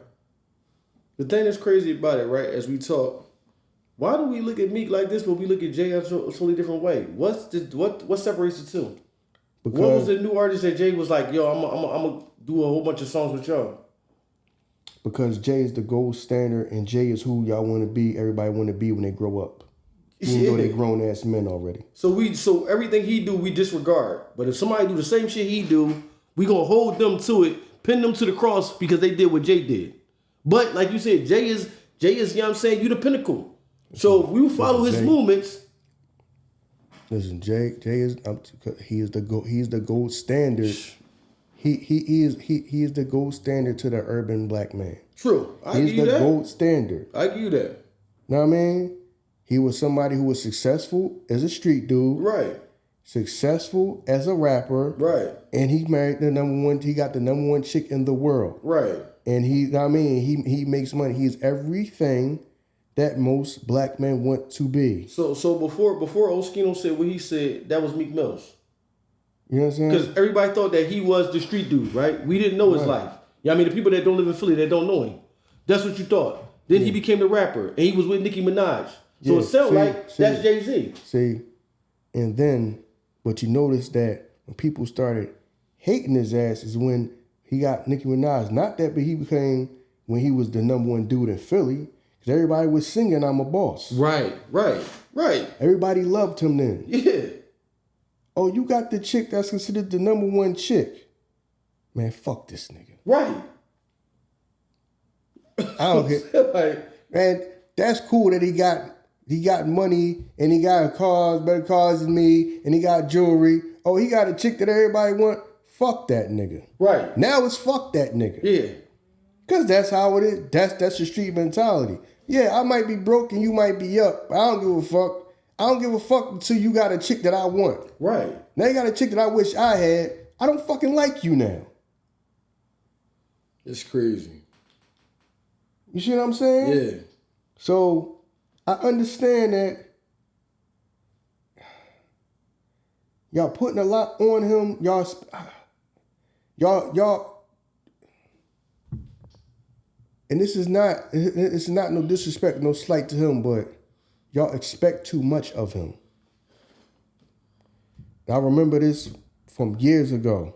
The thing that's crazy about it, right, as we talk, why do we look at Meek like this, but we look at Jay a totally different way? What separates the two? Because, what was the new artist that Jay was like, yo, I'm gonna do a whole bunch of songs with y'all? Because Jay is the gold standard, and Jay is who y'all want to be, everybody want to be when they grow up. Even though they grown ass men already. So everything he do, we disregard. But if somebody do the same shit he do, we gonna hold them to it, pin them to the cross because they did what Jay did. But like you said, Jay is, you know what I'm saying, you the pinnacle. So if we follow his movements. Listen, Jay is he is the gold standard. He is the gold standard to the urban black man. True. He's the gold standard. I give you that. Know what I mean? He was somebody who was successful as a street dude. Right. Successful as a rapper. Right. And he married the number one, he got the number one chick in the world. Right. And he makes money. He's everything that most black men want to be. So before Oschino said what he said, that was Meek Mill's. You know what I'm saying? Because everybody thought that he was the street dude, right? We didn't know his life. Yeah, I mean, the people that don't live in Philly, that don't know him. That's what you thought. Then he became the rapper, and he was with Nicki Minaj. So it sounds like that's Jay-Z. See, and then, but you notice that when people started hating his ass is when he got Nicki Minaj. Not that, but he became, when he was the number one dude in Philly, because everybody was singing I'm a Boss. Right. Everybody loved him then. Yeah. Oh, you got the chick that's considered the number one chick. Man, fuck this nigga. Right. I don't care. Man, that's cool that he got money and he got cars, better cars than me, and he got jewelry. Oh, he got a chick that everybody want. Fuck that nigga. Right. Now it's fuck that nigga. Yeah. Cause that's how it is. That's your street mentality. Yeah, I might be broke and you might be up, but I don't give a fuck. I don't give a fuck until you got a chick that I want. Right. Now you got a chick that I wish I had. I don't fucking like you now. It's crazy. You see what I'm saying? Yeah. So I understand that y'all putting a lot on him. Y'all, and it's not no disrespect, no slight to him, but y'all expect too much of him. I remember this from years ago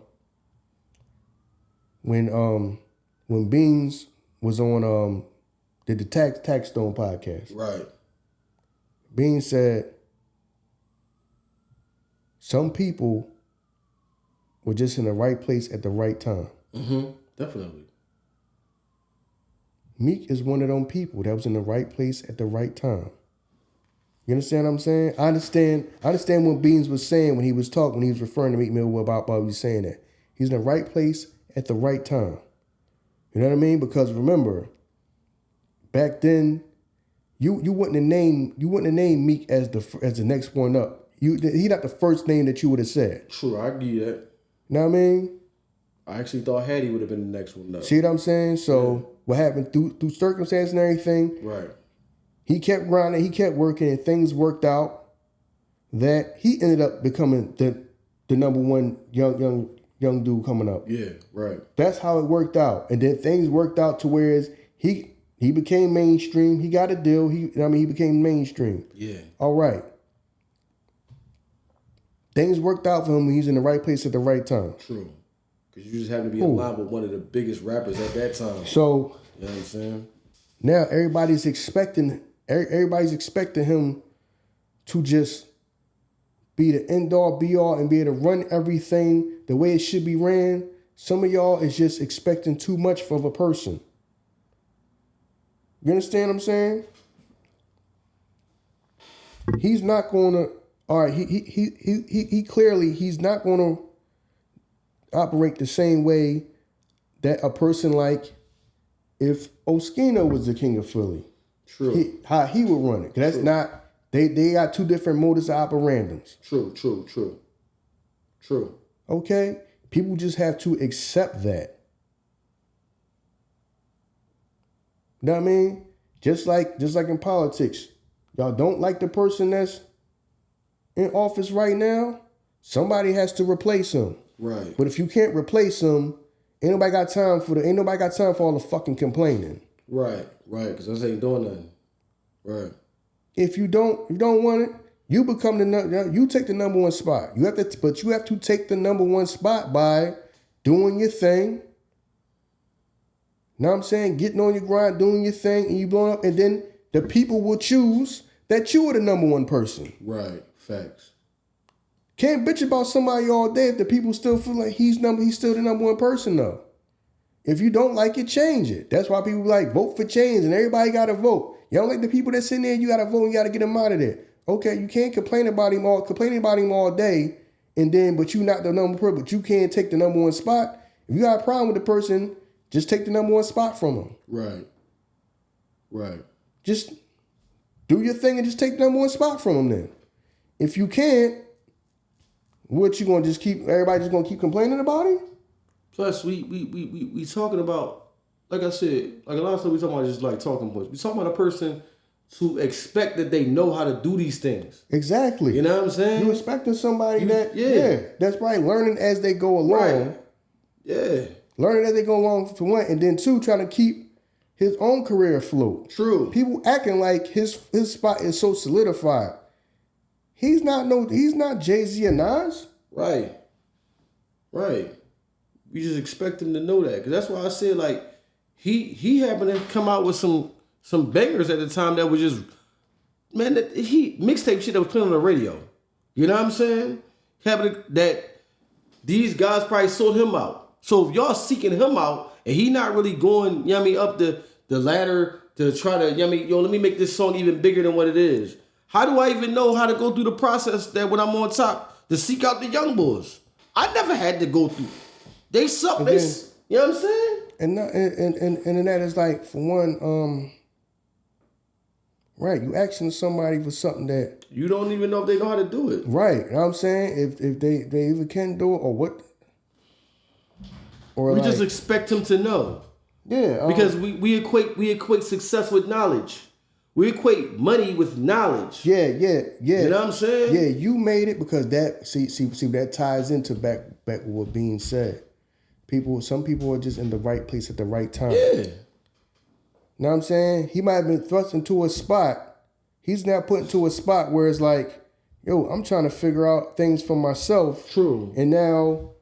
when Beans was on did the Tax Stone podcast. Right. Beans said some people were just in the right place at the right time. Mm-hmm. Definitely. Meek is one of them people that was in the right place at the right time. You understand what I'm saying? I understand what Beans was saying when he was referring to Meek Mill about he was saying that. He's in the right place at the right time. You know what I mean? Because remember, back then, you wouldn't have named Meek as the next one up. He not the first name that you would have said. True, I give you that. You know what I mean? I actually thought Hattie would have been the next one up. See what I'm saying? So what happened through circumstance and everything? Right. He kept grinding, he kept working, and things worked out that he ended up becoming the number one young dude coming up. Yeah, right. That's how it worked out. And then things worked out to whereas he became mainstream. He got a deal. He became mainstream. Yeah. All right. Things worked out for him when he's in the right place at the right time. True. Because you just happen to be in line with one of the biggest rappers at that time. So, you know what I'm saying? Now everybody's expecting him to just be the end all be all and be able to run everything the way it should be ran. Some of y'all is just expecting too much from a person. You understand what I'm saying? He's not gonna, all right, he clearly he's not going to operate the same way that a person like if Oschino was the king of Philly. True. How he would run it. 'Cause that's not they got two different modus operandums. True. Okay? People just have to accept that. You know what I mean? Just like in politics. Y'all don't like the person that's in office right now, somebody has to replace him. Right. But if you can't replace him, ain't nobody got time for all the fucking complaining. Right, because us ain't doing nothing. Right. If you don't want it, you become you take the number one spot. You have to take the number one spot by doing your thing. Know what I'm saying? Getting on your grind, doing your thing, and you blowing up, and then the people will choose that you are the number one person. Right. Facts. Can't bitch about somebody all day if the people still feel like he's still the number one person though. If you don't like it, change it. That's why people like vote for change and everybody got to vote. You don't like the people that sitting there, you got to vote and you got to get them out of there. Okay, you can't complain about him all day, and then but you not the number one, but you can't take the number one spot. If you got a problem with the person, just take the number one spot from them. Right. Just do your thing and just take the number one spot from them then. If you can't, what you gonna just keep? Everybody just gonna keep complaining about it? Plus, we talking about, like I said, like a lot of times we talking about just like talking points. We talking about a person to expect that they know how to do these things. Exactly. You know what I'm saying? You expecting somebody that's right, learning as they go along. Right. Yeah. Learning as they go along for one, and then two, trying to keep his own career afloat. True. People acting like his spot is so solidified. He's not Jay-Z or Nas. Right. You just expect him to know that. Because that's why I said, like, he happened to come out with some bangers at the time that was just, man, mixtape shit that was playing on the radio. You know what I'm saying? That these guys probably sold him out. So if y'all seeking him out and he not really going, you know what I mean, up the ladder to try to, you know what I mean, let me make this song even bigger than what it is. How do I even know how to go through the process that when I'm on top to seek out the young boys? I never had to go through. They suck. You know what I'm saying? And that is like, for one, right, you asking somebody for something that you don't even know if they know how to do it. Right. You know what I'm saying? If they either can do it or what. Or we just expect him to know. Yeah. Because we equate success with knowledge. We equate money with knowledge. Yeah. You know what I'm saying? Yeah, you made it because that see that ties into back with what being said. Some people are just in the right place at the right time. Yeah. You know what I'm saying? He might have been thrust into a spot. He's now put into a spot where it's like, yo, I'm trying to figure out things for myself. True. And now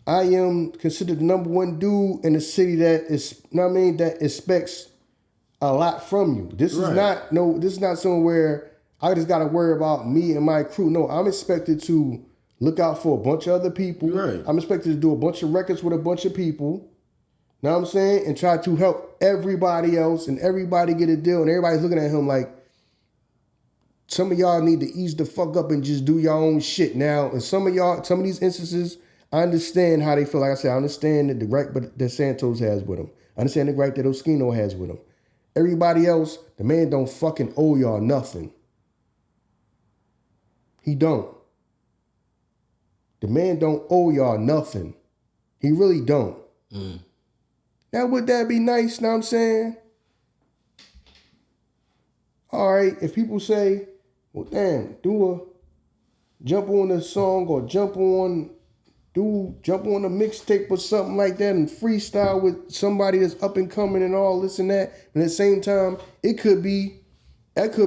I am considered the number one dude in the city that is, you know what I mean, that expects a lot from you. This is not somewhere I just gotta worry about me and my crew. No, I'm expected to look out for a bunch of other people. Right. I'm expected to do a bunch of records with a bunch of people. Know what I'm saying? And try to help everybody else and everybody get a deal. And everybody's looking at him like, some of y'all need to ease the fuck up and just do your own shit now. And some of these instances, I understand how they feel. Like I said, I understand that the right that Santos has with him. I understand the right that Oschino has with him. Everybody else, the man don't fucking owe y'all nothing. He don't. The man don't owe y'all nothing. He really don't. Now, would that be nice? Know what I'm saying? All right, if people say, well, damn, jump on a song or jump on a mixtape or something like that and freestyle with somebody that's up and coming and all this and that. And at the same time, that could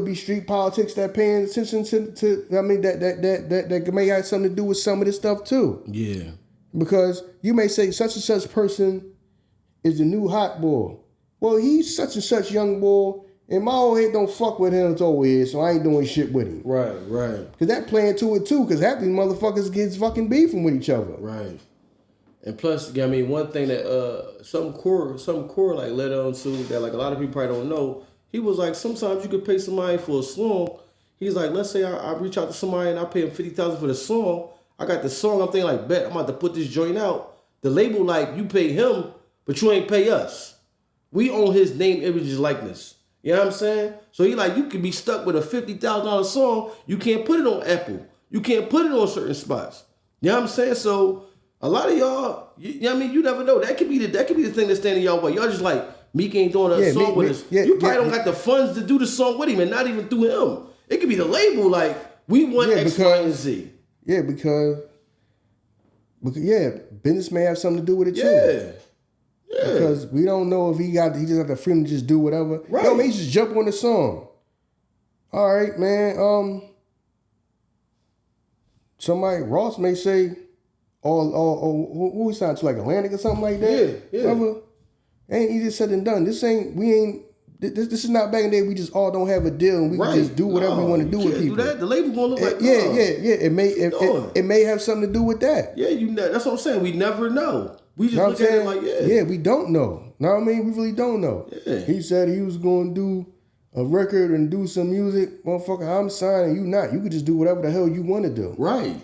be street politics that paying attention to I mean, that may have something to do with some of this stuff too. Yeah. Because you may say such and such person is the new hot boy. Well, he's such and such young boy, and my old head don't fuck with him over here, so I ain't doing shit with him. Right. Because that playing to it too, because half these motherfuckers gets fucking beefing with each other. Right. And plus, I mean, one thing that some core like led on to that like a lot of people probably don't know, he was like, sometimes you could pay somebody for a song. He's like, let's say I reach out to somebody and I pay him $50,000 for the song. I got the song. I'm thinking like, bet I'm about to put this joint out. The label like, you pay him, but you ain't pay us. We own his name, images, likeness. You know what I'm saying? So he like, you could be stuck with a $50,000 song. You can't put it on Apple. You can't put it on certain spots. You know what I'm saying? So a lot of y'all, you know what I mean? You never know. That could be the thing that's standing y'all way. Y'all just like, Meek ain't doing a song with us. You probably don't got the funds to do the song with him, and not even through him. It could be the label, like, we want X, Y, and Z. Yeah, because business may have something to do with it too. Yeah. Because we don't know if he just got the freedom to just do whatever. Right. Yo, man, he just jump on the song. All right, man. Somebody, Ross may say, who he signed to, like Atlantic or something like that? Yeah. Whatever. Ain't easy said and done. This is not back in the day. We just all don't have a deal and we can just do whatever we want to do with people. Do that. The label gonna look like It may have something to do with that. Yeah, that's what I'm saying. We never know. We just look at it like we don't know. Know what I mean? We really don't know. Yeah. He said he was going to do a record and do some music. Motherfucker, I'm signing. You not. You could just do whatever the hell you want to do. Right.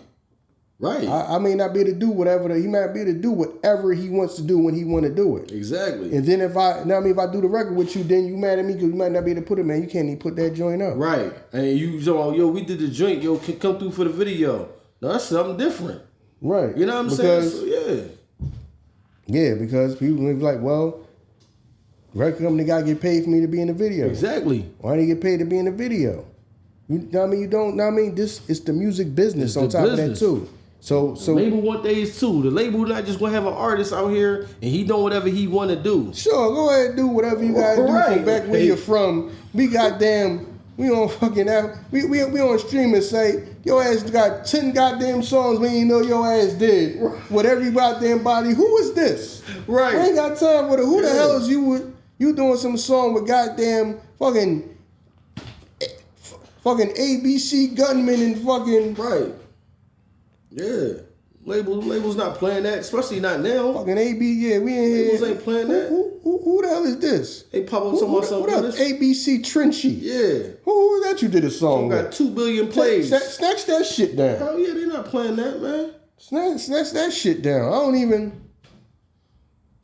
I may not be able to do whatever. He might be able to do whatever he wants to do when he want to do it. Exactly. And then if I do the record with you, then you mad at me because you might not be able to put it, man. You can't even put that joint up. Right. And you so we did the joint. Yo, can come through for the video. No, that's something different. Right. You know what I'm saying? So, yeah, because people will be like, well, record company got to get paid for me to be in the video. Exactly. Why do you get paid to be in the video? You know what I mean? You don't know what I mean? This is the music business on top of that too. So the label want these too. The label not just gonna have an artist out here and he doing whatever he want to do. Sure, go ahead and do whatever you gotta do from back where you're from. We on fucking out. We on streaming site. Your ass got 10 goddamn songs we ain't know your ass did with every goddamn body. Who is this? Right. I ain't got time for it. Who the hell is you? You doing some song with goddamn fucking ABC gunmen and fucking right. Yeah. Labels not playing that, especially not now. Fucking AB, yeah, we ain't here. Labels ain't playing that. Who the hell is this? They pop up talking about something. What else? ABC Trenchy. Yeah. Who is that you did a song with? Got 2 billion plays. Snatch that shit down. Hell yeah, they not playing that, man. Snatch that shit down. I don't even.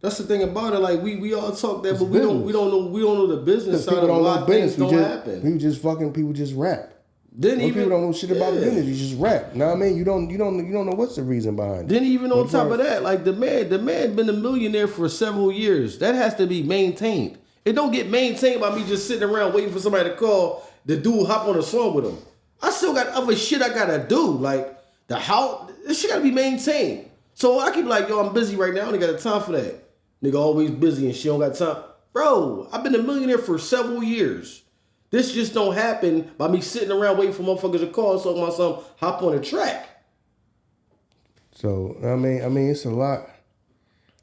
That's the thing about it. Like we all talk that, but we don't know the business side of why things don't happen. People just rap. People don't know shit about the business. You just rap. Know what I mean? You don't know what's the reason behind it. Then even on top of that, like the man been a millionaire for several years. That has to be maintained. It don't get maintained by me just sitting around waiting for somebody to call the dude hop on a song with him. I still got other shit I gotta do. Like this shit gotta be maintained. So I keep like, yo, I'm busy right now. I only got time for that. Nigga always busy and shit don't got time. Bro, I've been a millionaire for several years. This just don't happen by me sitting around waiting for motherfuckers to call so my son hop on a track. So I mean, it's a lot.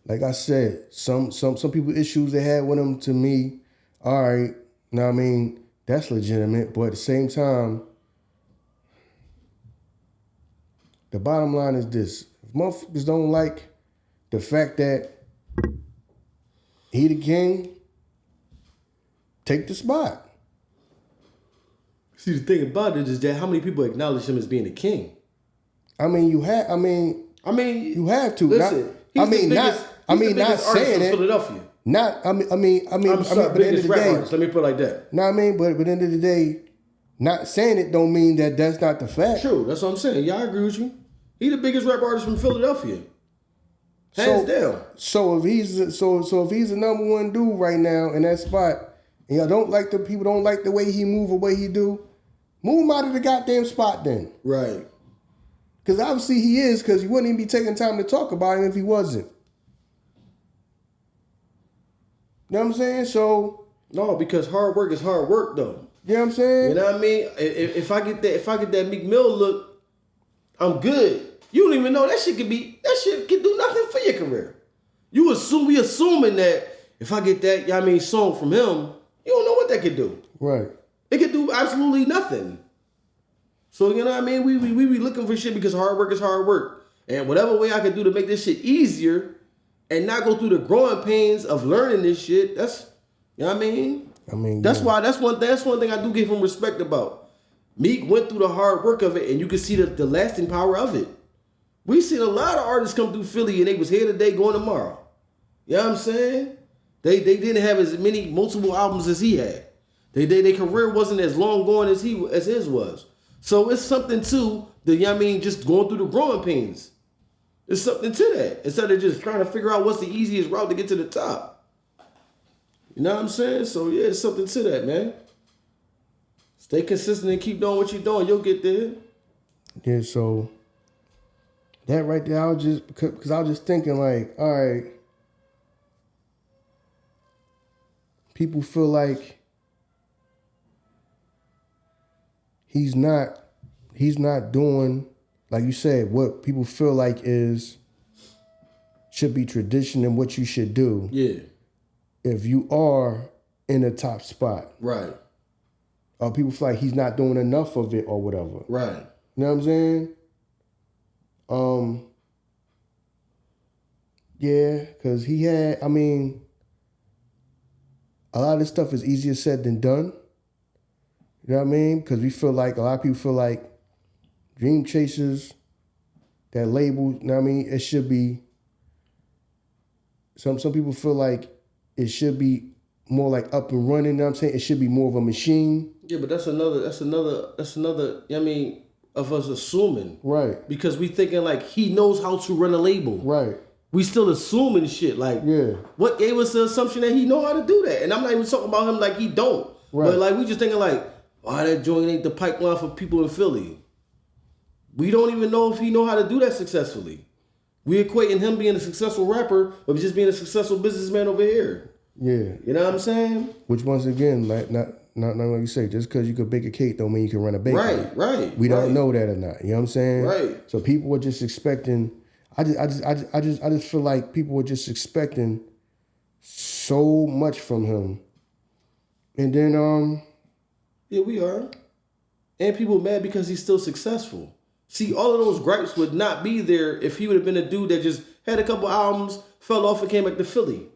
Like I said, some people issues they had with them to me. All right, now I mean that's legitimate, but at the same time, the bottom line is this: if motherfuckers don't like the fact that he the king, take the spot. See, the thing about it is that how many people acknowledge him as being a king? I mean, you have to. Listen, not saying it. Philadelphia. I'm sorry, biggest rap artist. Let me put it like that. Know what I mean? But at the end of the day, not saying it don't mean that that's not the fact. True, that's what I'm saying. Yeah, I agree with you. He the biggest rap artist from Philadelphia. Hands down. So if he's the number one dude right now in that spot, and y'all don't like the way he move or way he do, move him out of the goddamn spot then. Right. Because obviously he is, because he wouldn't even be taking time to talk about him if he wasn't. You know what I'm saying? So no, because hard work is hard work though. You know what I'm saying? You know what I mean? If I get that Meek Mill look, I'm good. You don't even know that shit can do nothing for your career. We assuming that if I get that, song from him, you don't know what that could do. Right. It could do absolutely nothing. So, you know what I mean? We be looking for shit because hard work is hard work. And whatever way I could do to make this shit easier and not go through the growing pains of learning this shit, that's, you know what I mean? That's one thing I do give him respect about. Meek went through the hard work of it, and you can see the lasting power of it. We seen a lot of artists come through Philly, and they was here today, going tomorrow. You know what I'm saying? They didn't have as many multiple albums as he had. Their career wasn't as long going as his was. So it's something to the, you know what I mean, just going through the growing pains. There's something to that. Instead of just trying to figure out what's the easiest route to get to the top. You know what I'm saying? So yeah, it's something to that, man. Stay consistent and keep doing what you're doing. You'll get there. Yeah, so that right there, I was just, because I was just thinking like, all right, people feel like he's not doing, like you said, what people feel like should be tradition and what you should do. Yeah. If you are in a top spot. Right. Or people feel like he's not doing enough of it or whatever. Right. You know what I'm saying? Yeah, because he had, I mean, a lot of this stuff is easier said than done. You know what I mean? Because we feel like, a lot of people feel like Dream Chasers, that label, you know what I mean? It should be, some people feel like it should be more like up and running, you know what I'm saying? It should be more of a machine. Yeah, but that's another, you know what I mean, of us assuming. Right. Because we thinking like he knows how to run a label. Right. We still assuming shit. Like, yeah. What gave us the assumption that he know how to do that? And I'm not even talking about him like he don't. Right. But like we just thinking like, oh, that joint ain't the pipeline for people in Philly. We don't even know if he know how to do that successfully. We equating him being a successful rapper with just being a successful businessman over here. Yeah. You know what I'm saying? Which once again, like not like you say, just because you could bake a cake don't mean you can run a bakery. Right. We don't know that or not. You know what I'm saying? Right. So people were just expecting. I just feel like people were just expecting so much from him, and then yeah, we are, and people mad because he's still successful. See, all of those gripes would not be there if he would have been a dude that just had a couple albums, fell off, and came back to Philly.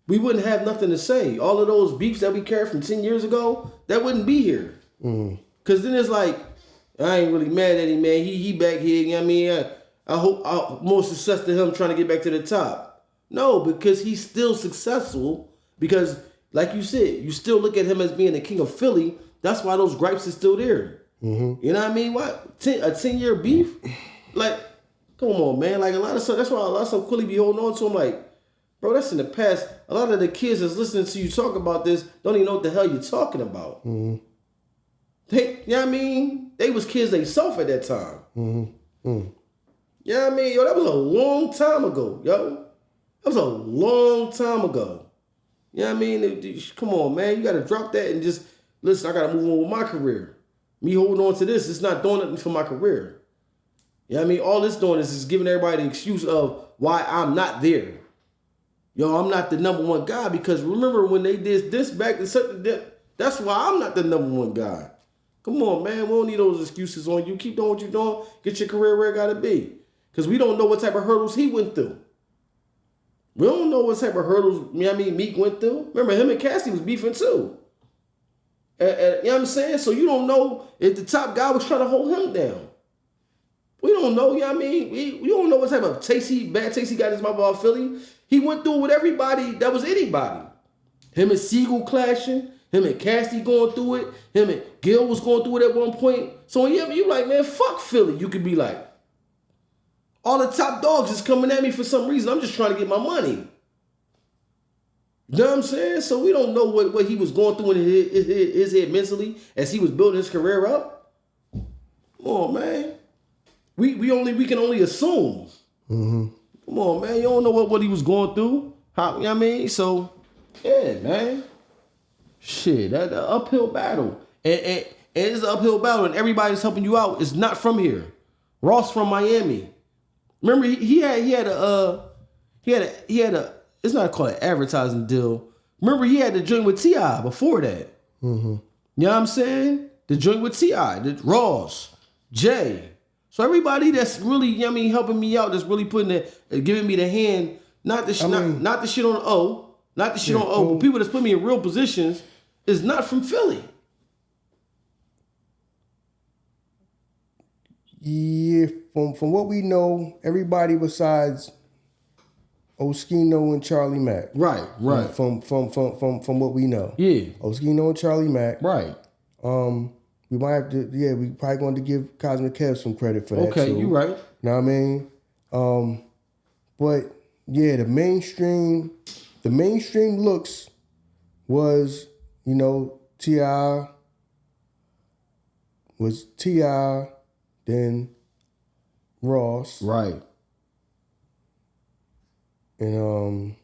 We wouldn't have nothing to say. All of those beefs that we carried from 10 years ago, that wouldn't be here. Because then it's like, I ain't really mad at him, man. He back here. You know what I mean? I hope more success to him trying to get back to the top. No, because he's still successful. Because, like you said, you still look at him as being the king of Philly. That's why those gripes are still there. You know what I mean? What? A 10-year beef? Like, come on, man. Like, a lot of stuff, that's why a lot of stuff Quilly be holding on to. I'm like, bro, that's in the past. A lot of the kids that's listening to you talk about this don't even know what the hell you're talking about. They, you know what I mean? They was kids themselves at that time. You know what I mean? Yo, that was a long time ago, yo. That was a long time ago. You know what I mean? Come on, man. You got to drop that and just, listen, I got to move on with my career. Me holding on to this, it's not doing nothing for my career. You know what I mean? All it's doing is giving everybody the excuse of why I'm not there. Yo, I'm not the number one guy because remember when they did this back, that's why I'm not the number one guy. Come on, man. We don't need those excuses on you. Keep doing what you're doing. Get your career where it got to be. Because we don't know what type of hurdles he went through. We don't know what type of hurdles, you know what I mean, Meek went through. Remember, him and Cassie was beefing too. You know what I'm saying? So you don't know if the top guy was trying to hold him down. We don't know, you know what I mean? We don't know what type of bad taste he got in his mouth about Philly. He went through with everybody that was anybody. Him and Siegel clashing. Him and Cassie going through it. Him and Gil was going through it at one point. So when you like, man, fuck Philly. You could be like, all the top dogs is coming at me for some reason. I'm just trying to get my money. You know what I'm saying? So we don't know what he was going through in his head mentally as he was building his career up. Come on, man. We can only assume. Come on, man. You don't know what he was going through. How, you know what I mean? So, yeah, man. Shit, that's an uphill battle. And it's an uphill battle, and everybody's helping you out is not from here. Ross from Miami. Remember, he had a it's not called an advertising deal. Remember, he had the joint with T.I. before that. You know what I'm saying? The joint with T.I., the Ross, Jay. So everybody that's really, you know what I mean, helping me out, that's really giving me the hand, not the shit on O, but people that's put me in real positions is not from Philly. Yeah, from what we know, everybody besides Oschino and Charlie Mack. Right. From what we know. Yeah. Oschino and Charlie Mack. Right. We might have to, we probably going to give Cosmic Kev some credit for that, Okay, too. you right. You know what I mean? But, yeah, the mainstream looks was, T.I., then Ross. Right. And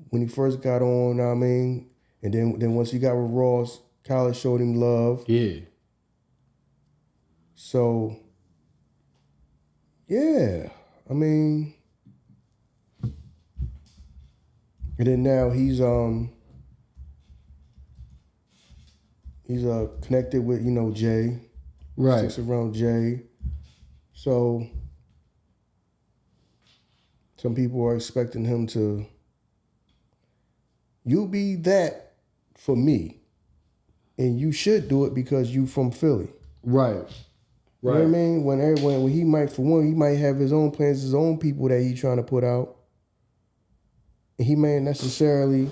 when he first got on, know what I mean? And then once he got with Ross, Khaled showed him love. Yeah. So, yeah, I mean, and then now he's connected with, Jay. Right. Sticks around Jay. So some people are expecting him to, you be that for me. And you should do it because you from Philly. Right. You know what I mean? When he might have his own plans, his own people that he's trying to put out. And he may necessarily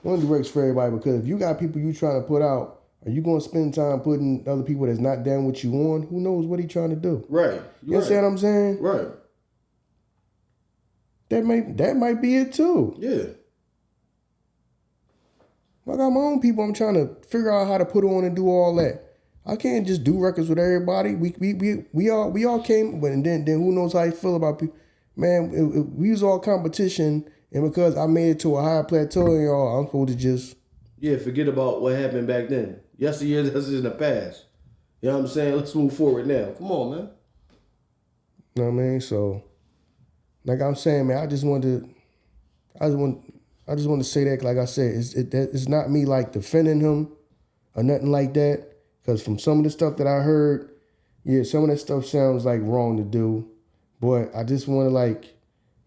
want to do works for everybody, because if you got people you trying to put out, are you going to spend time putting other people that's not down with you on? Who knows what he trying to do? Right. You understand what I'm saying? Right. That might be it too. Yeah. I got my own people I'm trying to figure out how to put on and do all that. I can't just do records with everybody. We all came, but then who knows how you feel about people. Man, we was all competition, and because I made it to a higher plateau than y'all, I'm supposed to just... Yeah, forget about what happened back then. Yesteryear, that's in the past. You know what I'm saying? Let's move forward now. Come on, man. You know what I mean? So, like I'm saying, man, I just want to say that, like I said, it's not me like defending him or nothing like that. Because from some of the stuff that I heard, yeah, some of that stuff sounds like wrong to do. But I just want to like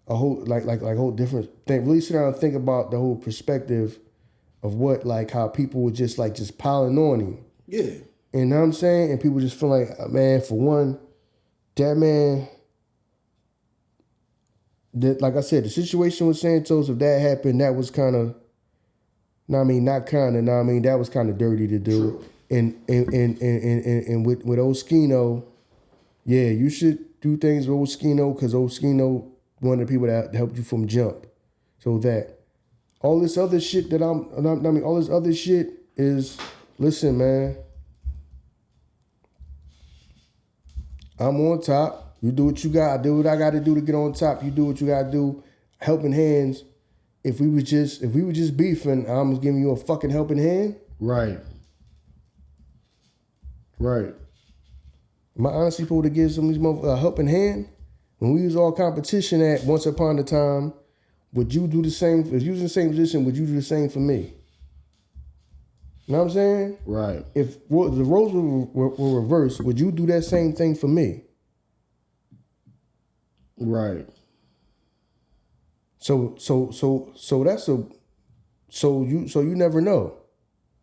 a whole whole different thing. Really sit down and think about the whole perspective of what, like, how people were just piling on him. Yeah. And you know what I'm saying? And people just feel like, man, for one, that man, like I said, the situation with Santos, if that happened, that was kind of, that was kind of dirty to do. True. And with Oschino, yeah, you should do things with Oschino, because Oschino one of the people that helped you from jump. So that all this other shit that all this other shit is, listen, man, I'm on top. You do what you got. I do what I got to do to get on top. You do what you got to do. Helping hands. If we were just beefing, I'm giving you a fucking helping hand. Right. Right. Am I honestly supposed to give some of these motherfuckers a helping hand? When we was all competition at once upon a time, would you do the same? If you was in the same position, would you do the same for me? You know what I'm saying? Right. If the roles were reversed, would you do that same thing for me? Right. So you never know.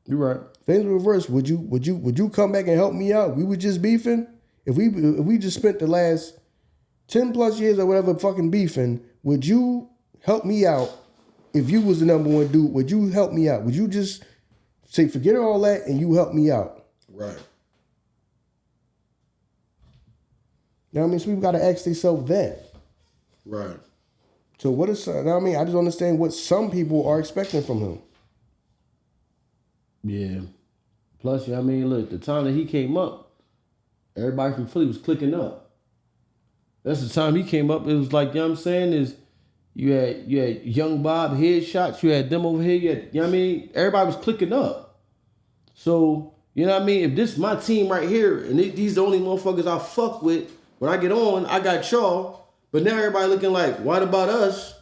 You're right. Things were reversed. Would you come back and help me out? We were just beefing. If we just spent the last 10 plus years or whatever fucking beefing, would you help me out? If you was the number one dude, would you help me out? Would you just say, forget all that and you help me out? Right. You know what I mean? So people got to ask themselves that. Right. So what is, you know what I mean? I just understand what some people are expecting from him. Yeah. Plus, you know what I mean, look, the time that he came up, everybody from Philly was clicking up. That's the time he came up. It was like, you know what I'm saying, is you had Young Bob headshots, you had them over here, you know what I mean? Everybody was clicking up. So, you know what I mean? If this is my team right here, and these the only motherfuckers I fuck with, when I get on, I got y'all. But now everybody looking like, what about us?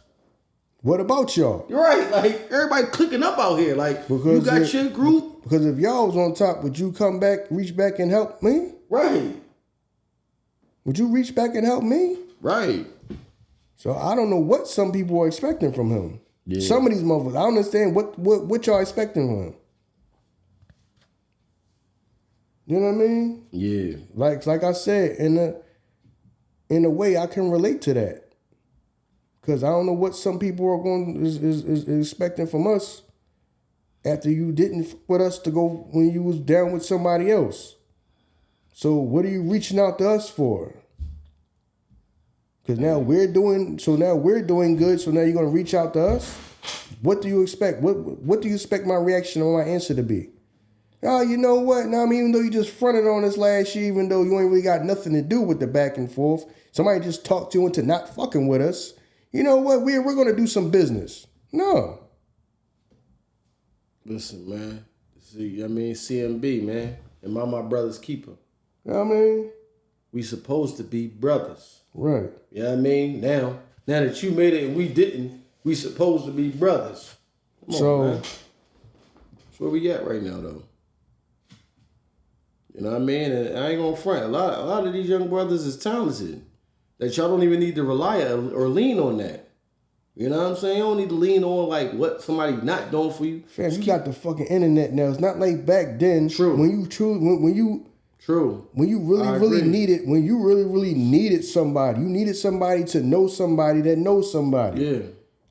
What about y'all? You're right. Like, everybody clicking up out here. Like, because you got your group. Because if y'all was on top, would you come back, reach back and help me? Right. Would you reach back and help me? Right. So I don't know what some people are expecting from him. Yeah. Some of these motherfuckers, I don't understand what y'all expecting from him. You know what I mean? Yeah. Like I said, in a way, I can relate to that. Because I don't know what some people are is expecting from us after you didn't with us to go when you was down with somebody else. So what are you reaching out to us for? Because now we're doing good. So now you're gonna reach out to us. What do you expect? What do you expect my reaction or my answer to be? Oh, you know what? Now, I mean, even though you just fronted on us last year, even though you ain't really got nothing to do with the back and forth, somebody just talked you into not fucking with us. You know what? We're gonna do some business. No. Listen, man. See, I mean, CMB, man. Am I my brother's keeper? You know what I mean? We supposed to be brothers. Right. You know what I mean? Now that you made it and we didn't, we supposed to be brothers. Come on, man. That's where we at right now, though. You know what I mean? And I ain't gonna front. A lot of these young brothers is talented. That y'all don't even need to rely or lean on that. You know what I'm saying? You don't need to lean on like what somebody not doing for you. Fam, you got the fucking internet now. It's not like back then. True. When you really needed somebody. You needed somebody to know somebody that knows somebody. Yeah.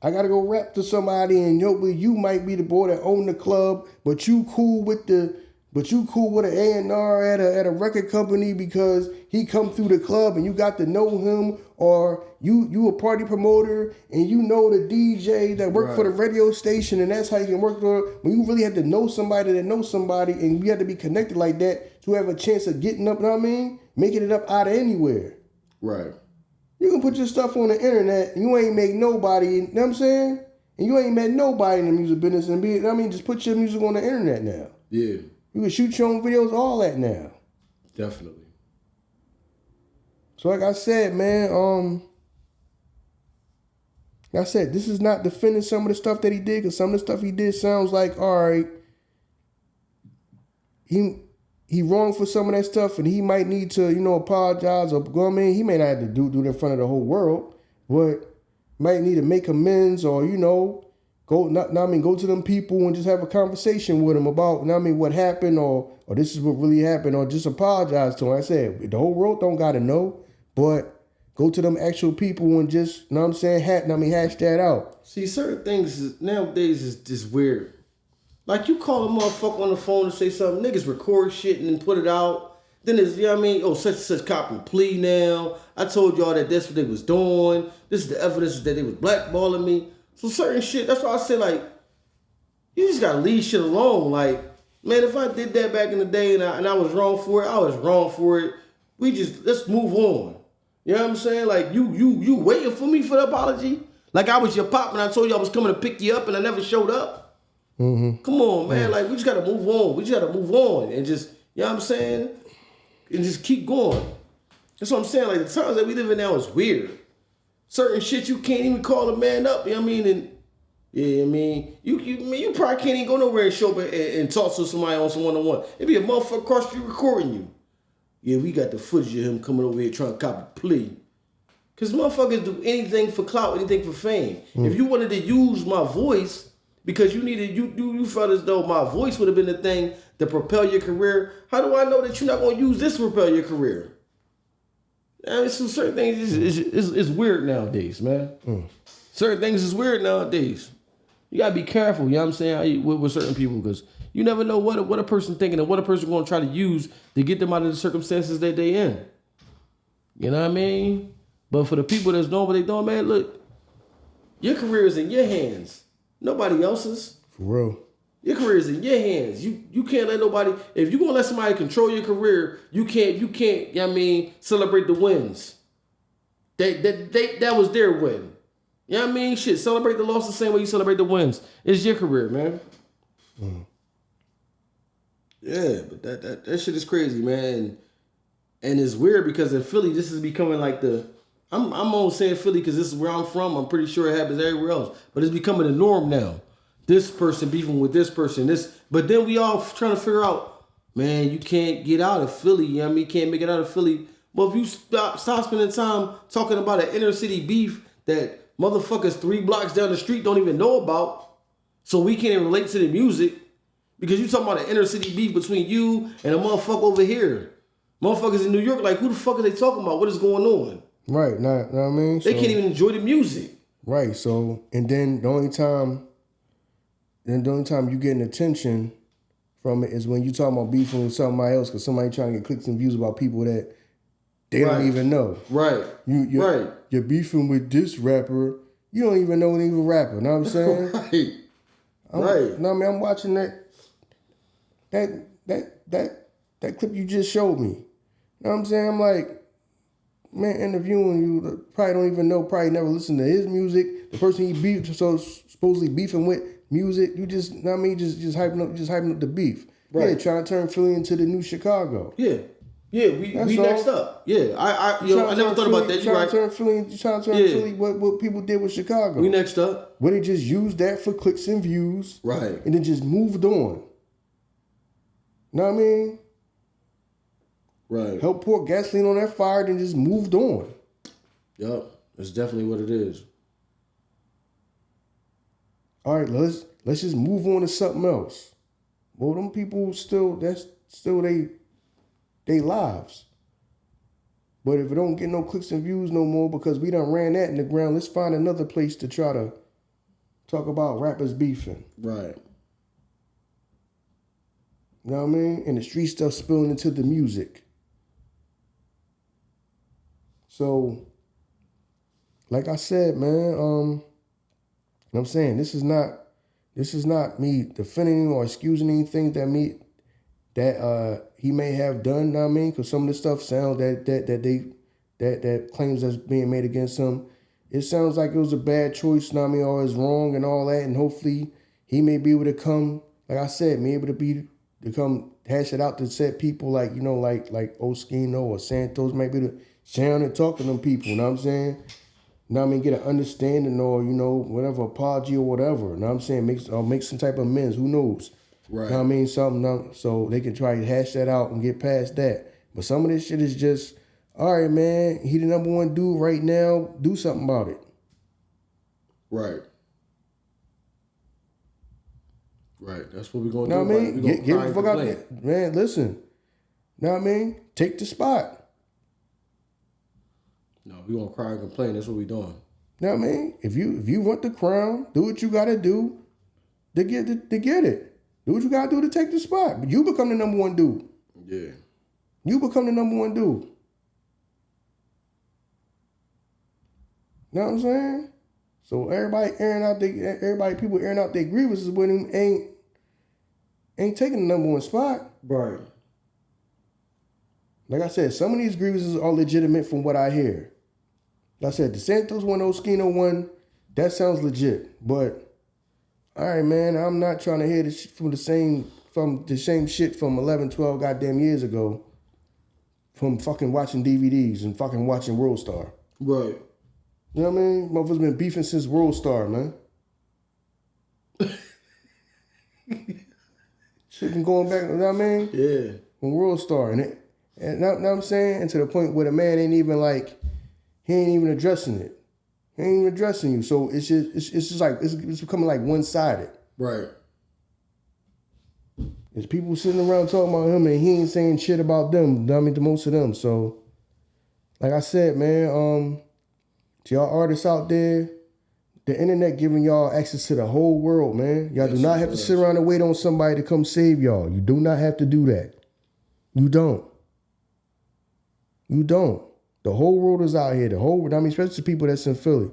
I gotta go rap to somebody, and you might be the boy that own the club, but you cool with an A&R at a record company because he come through the club and you got to know him, or you a party promoter and you know the DJ that worked for the radio station, and that's how you can work for. When you really had to know somebody that knows somebody, and we had to be connected like that to have a chance of getting up, you know what I mean? Making it up out of anywhere. Right. You can put your stuff on the internet and you ain't make nobody, you know what I'm saying? And you ain't met nobody in the music business and be, you know what I mean? Just put your music on the internet now. Yeah. You can shoot your own videos, all that now. Definitely. So like I said, man, like I said, this is not defending some of the stuff that he did, because some of the stuff he did sounds like, all right, he wrong for some of that stuff, and he might need to, apologize or go. I mean, he may not have to do it in front of the whole world, but might need to make amends, or go to them people and just have a conversation with them about, what happened, or this is what really happened, or just apologize to them. Like I said, the whole world don't gotta know, but go to them actual people and just, hash that out. See, certain things nowadays is just weird. Like, you call a motherfucker on the phone and say something, niggas record shit and then put it out. Then it's, such and such cop and plea now. I told y'all that that's what they was doing. This is the evidence that they was blackballing me. So certain shit, that's why I say, like, you just gotta leave shit alone. Like, man, if I did that back in the day and I was wrong for it, I was wrong for it. Let's move on. You know what I'm saying? Like, you waiting for me for the apology? Like I was your pop and I told you I was coming to pick you up and I never showed up? Mm-hmm. Come on, man. Like, we just gotta move on. We just gotta move on and just, you know what I'm saying? And just keep going. That's what I'm saying. Like, the times that we live in now is weird. Certain shit you can't even call a man up. You know what I mean? And you probably can't even go nowhere and show up and talk to somebody on some one-on-one. It'd be a motherfucker across the street recording you. Yeah, we got the footage of him coming over here trying to cop a plea. Because motherfuckers do anything for clout, anything for fame. If you wanted to use my voice because you felt as though my voice would have been the thing to propel your career, how do I know that you're not going to use this to propel your career? I mean, some certain things is weird nowadays, man. Certain things is weird nowadays. You gotta be careful, you know what I'm saying, with certain people, because you never know what a person thinking and what a person gonna try to use to get them out of the circumstances that they in. You know what I mean? But for the people that's doing what they doing, man, look, your career is in your hands, nobody else's. For real. Your career is in your hands. You can't let nobody, if you're gonna let somebody control your career, you can't, you know what I mean, celebrate the wins. That was their win. You know what I mean? Shit, celebrate the loss the same way you celebrate the wins. It's your career, man. Yeah, but that shit is crazy, man. And it's weird because in Philly, this is becoming like I'm only saying Philly because this is where I'm from. I'm pretty sure it happens everywhere else. But it's becoming the norm now. This person beefing with this person. But then we all trying to figure out, man, you can't get out of Philly. You know what I mean? You can't make it out of Philly. Well, if you stop spending time talking about an inner city beef that motherfuckers 3 blocks down the street don't even know about, so we can't even relate to the music, because you talking about an inner city beef between you and a motherfucker over here. Motherfuckers in New York, like, who the fuck are they talking about? What is going on? Right, know what I mean? They can't even enjoy the music. Right, so, and then the only time you getting attention from it is when you talking about beefing with somebody else because somebody trying to get clicks and views about people that they don't even know. Right. You're beefing with this rapper. You don't even know any rapper. Know what I'm saying? Right. No, I mean, I'm watching that clip you just showed me. Know what I'm saying? I'm like, man, interviewing you, probably don't even know, probably never listened to his music. The person he supposedly beefing with music, you just, know what I mean, just hyping up the beef. Right. Yeah, trying to turn Philly into the new Chicago. Yeah. Yeah, we next up. Yeah, I never thought about that. You right? Trying to turn Philly what people did with Chicago. We next up. Where they just used that for clicks and views. Right. And then just moved on. Know what I mean? Right. Help pour gasoline on that fire, then just moved on. Yup. That's definitely what it is. All right, let's just move on to something else. Well, them people that's still they lives. But if it don't get no clicks and views no more because we done ran that in the ground, let's find another place to try to talk about rappers beefing. Right. You know what I mean? And the street stuff spilling into the music. So, like I said, man, I'm saying this is not me defending or excusing anything that he may have done. Know what I mean? Because some of the stuff sounds that claims that's being made against him, it sounds like it was a bad choice. Know what I mean? Or it's wrong and all that. And hopefully he may be able to come, like I said, be able to come hash it out to set people like Oschino or Santos might be to share and talk to them people. You know what I'm saying? You know what I mean? Get an understanding or, whatever, apology or whatever. You know what I'm saying? Make some type of amends. Who knows? Right. You know what I mean? Something so they can try to hash that out and get past that. But some of this shit is just, all right, man, he the number one dude right now. Do something about it. Right. Right. That's what we're going to know do. What I mean? Right? Get the fuck out there. Man, listen. Know what I mean? Take the spot. No, we gonna cry and complain. That's what we doing. Know what I mean? If you want the crown, do what you gotta do to get it. Do what you gotta do to take the spot. But you become the number one dude. Yeah. You become the number one dude. Know what I'm saying? So people airing out their grievances with him ain't taking the number one spot. Right. Like I said, some of these grievances are legitimate from what I hear. Like I said, the Santos one, Oschino one, that sounds legit. But all right, man, I'm not trying to hear this from the same shit from 11, 12 goddamn years ago. From fucking watching DVDs and fucking watching World Star. Right. You know what I mean? Motherfuckers been beefing since World Star, man. Shit been going back, you know what I mean? Yeah. From World Star. And know what I'm saying? And to the point where the man ain't even addressing it. He ain't even addressing you. So it's just like, it's becoming like one-sided. Right. There's people sitting around talking about him and he ain't saying shit about them. I mean, to most of them. So, like I said, man, to y'all artists out there, the internet giving y'all access to the whole world, man. Y'all do not have to sit around and wait on somebody to come save y'all. You do not have to do that. You don't. You don't. The whole world is out here. Especially people that's in Philly.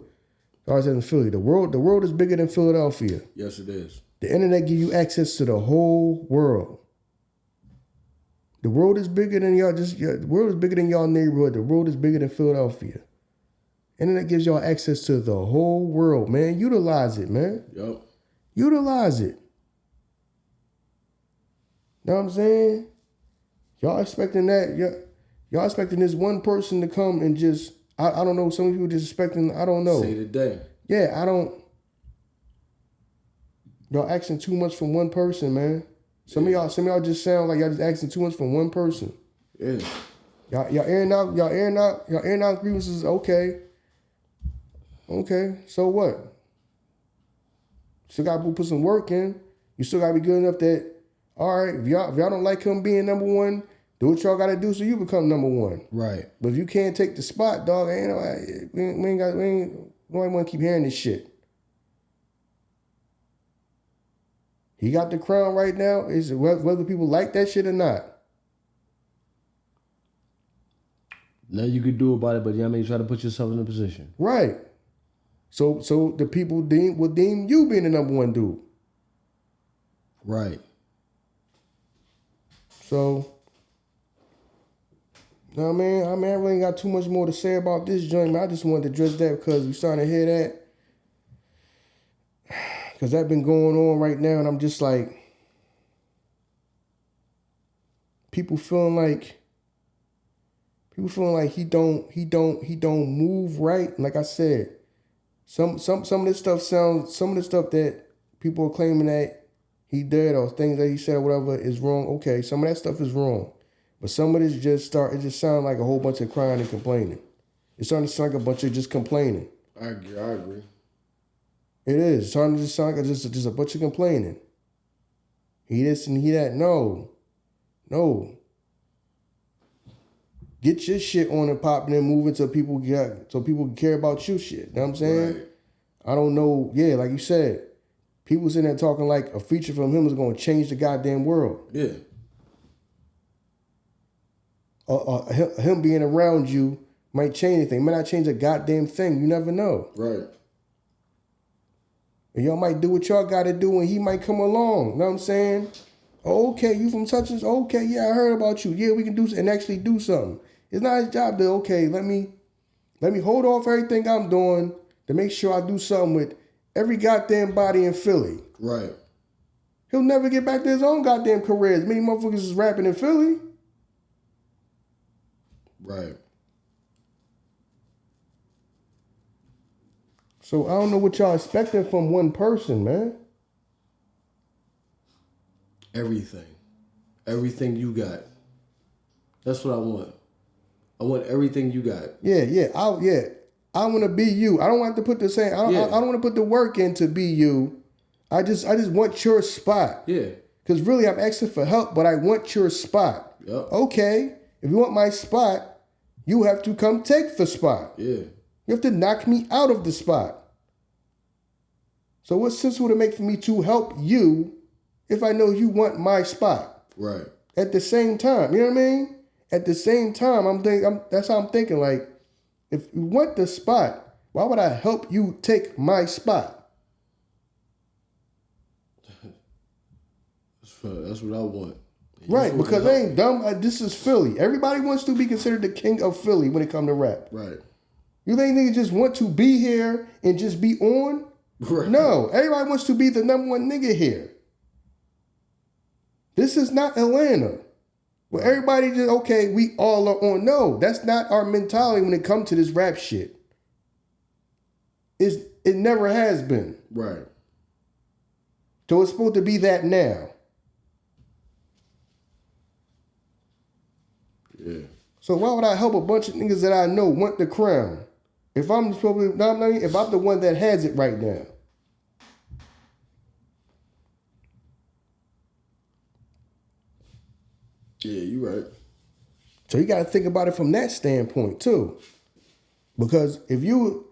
Artists in Philly. The world is bigger than Philadelphia. Yes, it is. The internet give you access to the whole world. The world is bigger than y'all. The world is bigger than y'all neighborhood. The world is bigger than Philadelphia. Internet gives y'all access to the whole world, man. Utilize it, man. Yep. Utilize it. Know what I'm saying? Y'all expecting that? Y'all expecting this one person to come and just, I don't know, some people just expecting, I don't know. Say the day. Yeah, y'all asking too much from one person, man. Some of y'all just sound like y'all just asking too much from one person. Yeah. Y'all airing out grievances, okay. Okay, so what? Still gotta put some work in. You still gotta be good enough that, all right, if y'all don't like him being number one, Do what y'all gotta do so you become number one. Right. But if you can't take the spot, dog, nobody want to keep hearing this shit. He got the crown right now. Is whether people like that shit or not. Nothing you could do about it, but you try to put yourself in a position. Right. So the people will deem you being the number one dude. Right. So, you know what I mean? I really ain't got too much more to say about this joint, man. I just wanted to address that because we starting to hear that. Because that been going on right now, and I'm just like, people feeling like he don't move right. Like I said, some of this stuff some of the stuff that people are claiming that he did or things that he said or whatever is wrong. Okay, some of that stuff is wrong. But some of this it just sounds like a whole bunch of crying and complaining. It's starting to sound like a bunch of just complaining. I agree. It is. It's starting to just sound like just a bunch of complaining. He this and he that. No. Get your shit on and popping and moving so people can care about your shit. You know what I'm saying? Right. I don't know. Yeah, like you said, people sitting there talking like a feature from him is going to change the goddamn world. Yeah. Him being around you might change anything. Might not change a goddamn thing. You never know. Right. And y'all might do what y'all got to do and he might come along. You know what I'm saying? Okay, you from such and such. Okay, yeah, I heard about you. Yeah, we can do and actually do something. It's not his job to, okay, let me hold off everything I'm doing to make sure I do something with every goddamn body in Philly. Right. He'll never get back to his own goddamn career. As many motherfuckers is rapping in Philly. Right. So I don't know what y'all expecting from one person, man. Everything you got. That's what I want. I want everything you got. Yeah. I want to be you. I don't want to put the same. I don't want to put the work in to be you. I just want your spot. Yeah. Because really, I'm asking for help, but I want your spot. Yep. Okay, if you want my spot, you have to come take the spot. Yeah. You have to knock me out of the spot. So what sense would it make for me to help you if I know you want my spot? Right. At the same time, you know what I mean? At the same time, that's how I'm thinking. Like, if you want the spot, why would I help you take my spot? That's what I want. Right, because they ain't dumb. This is Philly. Everybody wants to be considered the king of Philly when it comes to rap. Right. You think niggas just want to be here and just be on? Right. No, everybody wants to be the number one nigga here. This is not Atlanta. Well, everybody just, okay, we all are on. No, that's not our mentality when it comes to this rap shit. It never has been. Right. So it's supposed to be that now. Yeah. So why would I help a bunch of niggas that I know want the crown? If I'm the one that has it right now. Yeah, you right. So you got to think about it from that standpoint too. Because if you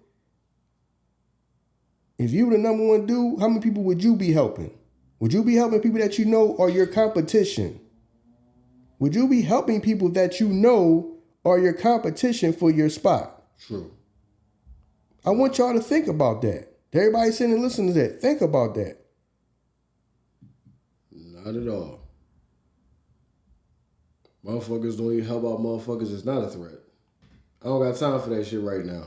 the number one dude, how many people would you be helping? Would you be helping people that you know are your competition? Would you be helping people that you know are your competition for your spot? True. I want y'all to think about that. Everybody sitting and listening to that, think about that. Not at all. Motherfuckers don't even help out motherfuckers. It's not a threat. I don't got time for that shit right now.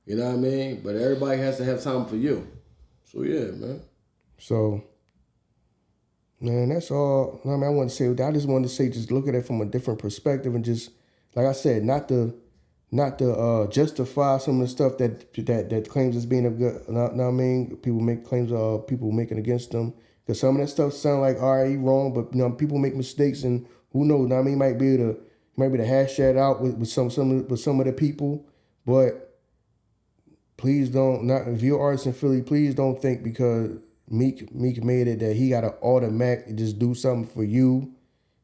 You know what I mean? But everybody has to have time for you. So yeah, man. So, man, that's all. I mean, I want to say. I just wanted to say, just look at it from a different perspective, and just like I said, not to justify some of the stuff that claims as being a good. Know what I mean? People make claims of people making against them, because some of that stuff sound like all right, he wrong, but people make mistakes, and who knows? Know what I mean, might be able to hash that out with some of the people, but. Please don't, if you're artists in Philly, please don't think because Meek made it that he got to automatically just do something for you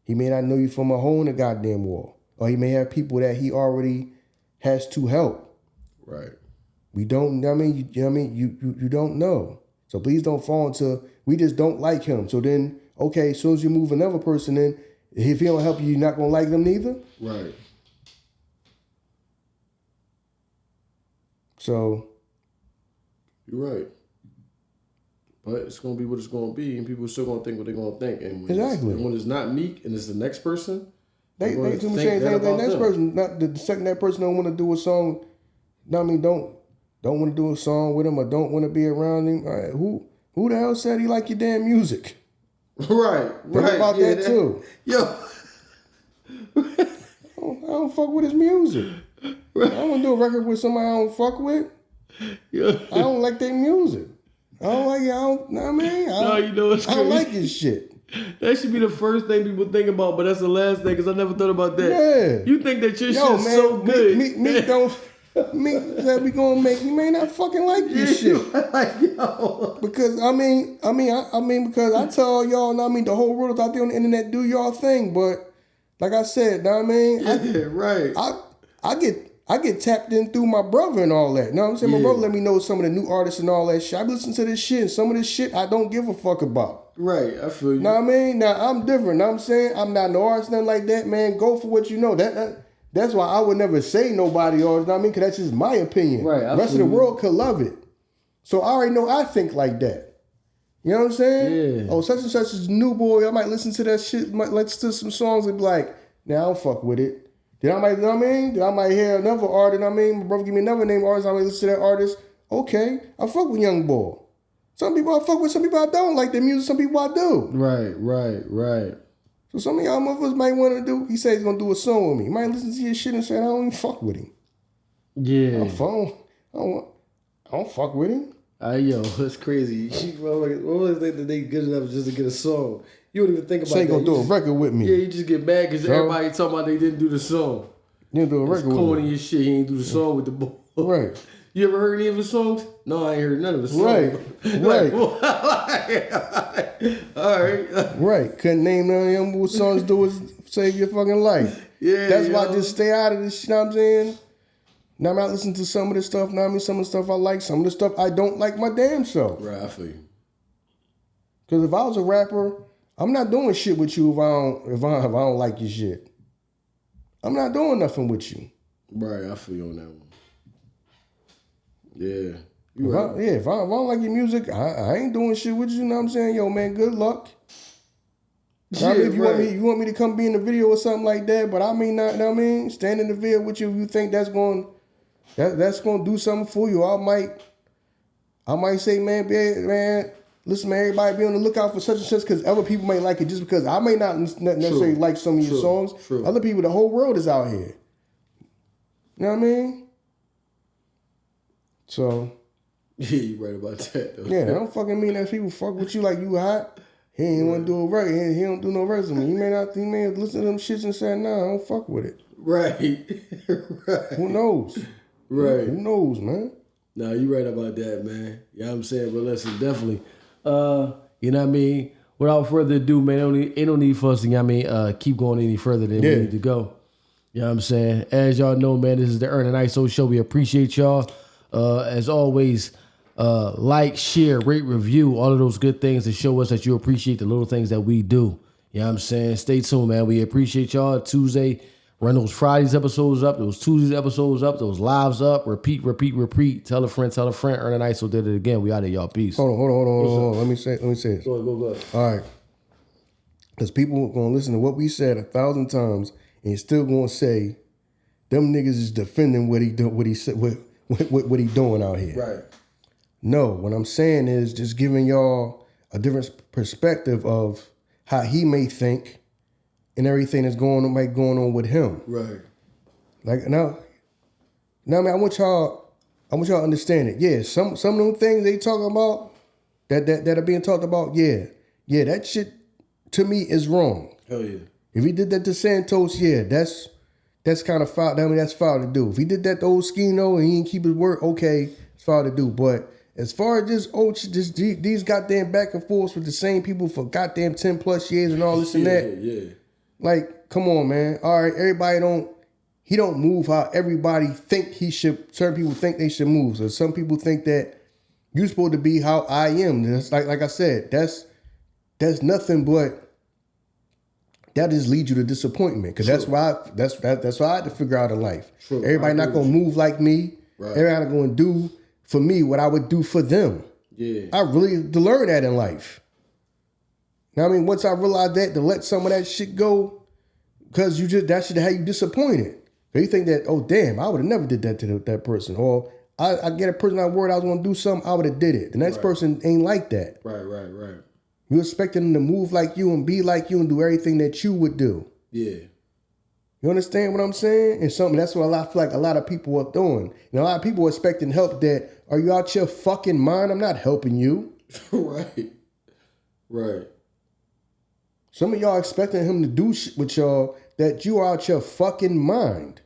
He may not know you from a hole in the goddamn wall. Or he may have people that he already has to help. Right. We don't, I mean, you don't know. So please don't fall into, we just don't like him. So then, okay, as soon as you move another person in, if he don't help you, you're not going to like them neither? Right. So. You're right. But it's going to be what it's going to be, and people are still going to think what they're going to think. And when it's not Meek and it's the next person, they do the same thing. The next person, not the second that person don't want to do a song, don't want to do a song with him or don't want to be around him. All right, who the hell said he like your damn music? Right. Think about that too. Yo. I don't fuck with his music. Right. I don't want to do a record with somebody I don't fuck with. Yeah. I don't like their music. I don't like it. I don't like his shit. That should be the first thing people think about, but that's the last thing because I never thought about that. Yeah. You think that your shit's so good. Meek said we gonna make. He may not fucking like this shit. Like, yo. Because because I tell y'all, the whole world out there on the internet, do y'all thing. But like I said, right. I get tapped in through my brother and all that. You know what I'm saying? My brother let me know some of the new artists and all that shit. I listen to this shit, and some of this shit I don't give a fuck about. Right, I feel you. Know what I mean? Now, I'm different. Know what I'm saying? I'm not no artist, nothing like that, man. Go for what you know. That's why I would never say nobody artist, know what I mean? Because that's just my opinion. Right, the rest of the world could love it. So I already know I think like that. You know what I'm saying? Yeah. Oh, such and such is new boy. I might listen to that shit, might listen to some songs and be like, nah, I don't fuck with it. Then I might, you know what I mean? Then I might hear another artist, you know what I mean? My brother give me another name artist, I might listen to that artist. Okay, I fuck with Young Boy. Some people I fuck with, some people I don't like their music, some people I do. Right. So some of y'all motherfuckers might want to do, he said he's going to do a song with me. He might listen to your shit and say, I don't even fuck with him. Yeah. I don't fuck with him. Yo, that's crazy. What was they that they good enough just to get a song? You don't even think about that. Say gonna do a record with me. Yeah, you just get mad because everybody talking about they didn't do the song. Didn't do a record with me. Corny your shit. He ain't do the song with the boy. Right. You ever heard any of his songs? No, I ain't heard none of his songs. Right. All right. Right. Couldn't name none of them what songs do is save your fucking life. Yeah. That's why I just stay out of this shit, you know what I'm saying? Now I'm not listening to some of this stuff. Now I mean, some of the stuff I like, some of the stuff I don't like my damn self. Right, I feel you. Because if I was a rapper, I'm not doing shit with you if I don't like your shit. I'm not doing nothing with you. Right, I feel you on that one. Yeah. If I don't like your music, I ain't doing shit with you. You know what I'm saying? Yo, man, good luck. Yeah, I mean, if you want me to come be in the video or something like that, but I mean, not, you know what I mean? Stand in the video with you if you think that's going to do something for you. I might say, man, listen, man, everybody be on the lookout for such and such because other people may like it just because I may not necessarily like some of your songs. True. Other people, the whole world is out here. You know what I mean? So. Yeah, you right about that, though. Yeah, I don't fucking mean that people fuck with you like you hot. He ain't want to do a record. He don't do no resume. He may listen to them shits and say, nah, I don't fuck with it. Right. Who knows? Right. Who knows, man? Nah, you right about that, man. You know what I'm saying? But listen, definitely. You know what I mean? Without further ado, man, ain't no need for us to, you know what I mean, keep going any further than we need to go. You know what I'm saying? As y'all know, man, this is the Ern and Iso show. We appreciate y'all. As always, like, share, rate, review, all of those good things to show us that you appreciate the little things that we do. You know what I'm saying? Stay tuned, man. We appreciate y'all. Tuesday, run those Fridays episodes up, those Tuesdays episodes up, those lives up. Repeat. Tell a friend. Ern and Iso did it again. We out of y'all. Peace. Hold on. Let me say this. Go ahead. All right. Because people are going to listen to what we said 1,000 times and still going to say, them niggas is defending what he doing out here. Right. No, what I'm saying is just giving y'all a different perspective of how he may think and everything that's going on with him. Right. Like now, I mean, I want y'all to understand it. Yeah, some of them things they talking about that are being talked about. Yeah, that shit to me is wrong. Hell yeah. If he did that to Santos, yeah, that's kind of foul. I mean, that's foul to do. If he did that to Oschino and he didn't keep his word, okay, it's foul to do. But as far as just these goddamn back and forths with the same people for goddamn 10 plus years and all this and that. Yeah. Like, come on, man. All right, he don't move how everybody think he should. Certain people think they should move. So some people think that you're supposed to be how I am. That's like I said, that's nothing but that just leads you to disappointment. Because that's why I had to figure out in life. True. Everybody not gonna move like me. Right. Everybody not gonna do for me what I would do for them. Yeah. I really to learn that in life. Now, I mean, once I realized that, to let some of that shit go, because that should have you disappointed. You think that, oh damn, I would have never did that to that person, or I get a person I worried I was gonna do something, I would have did it. The next person ain't like that. Right. You expecting them to move like you and be like you and do everything that you would do. Yeah. You understand what I'm saying? And that's what I feel like a lot of people are doing. And a lot of people are expecting help that, are you out your fucking mind? I'm not helping you. Right. Some of y'all expecting him to do shit with y'all that you are out your fucking mind.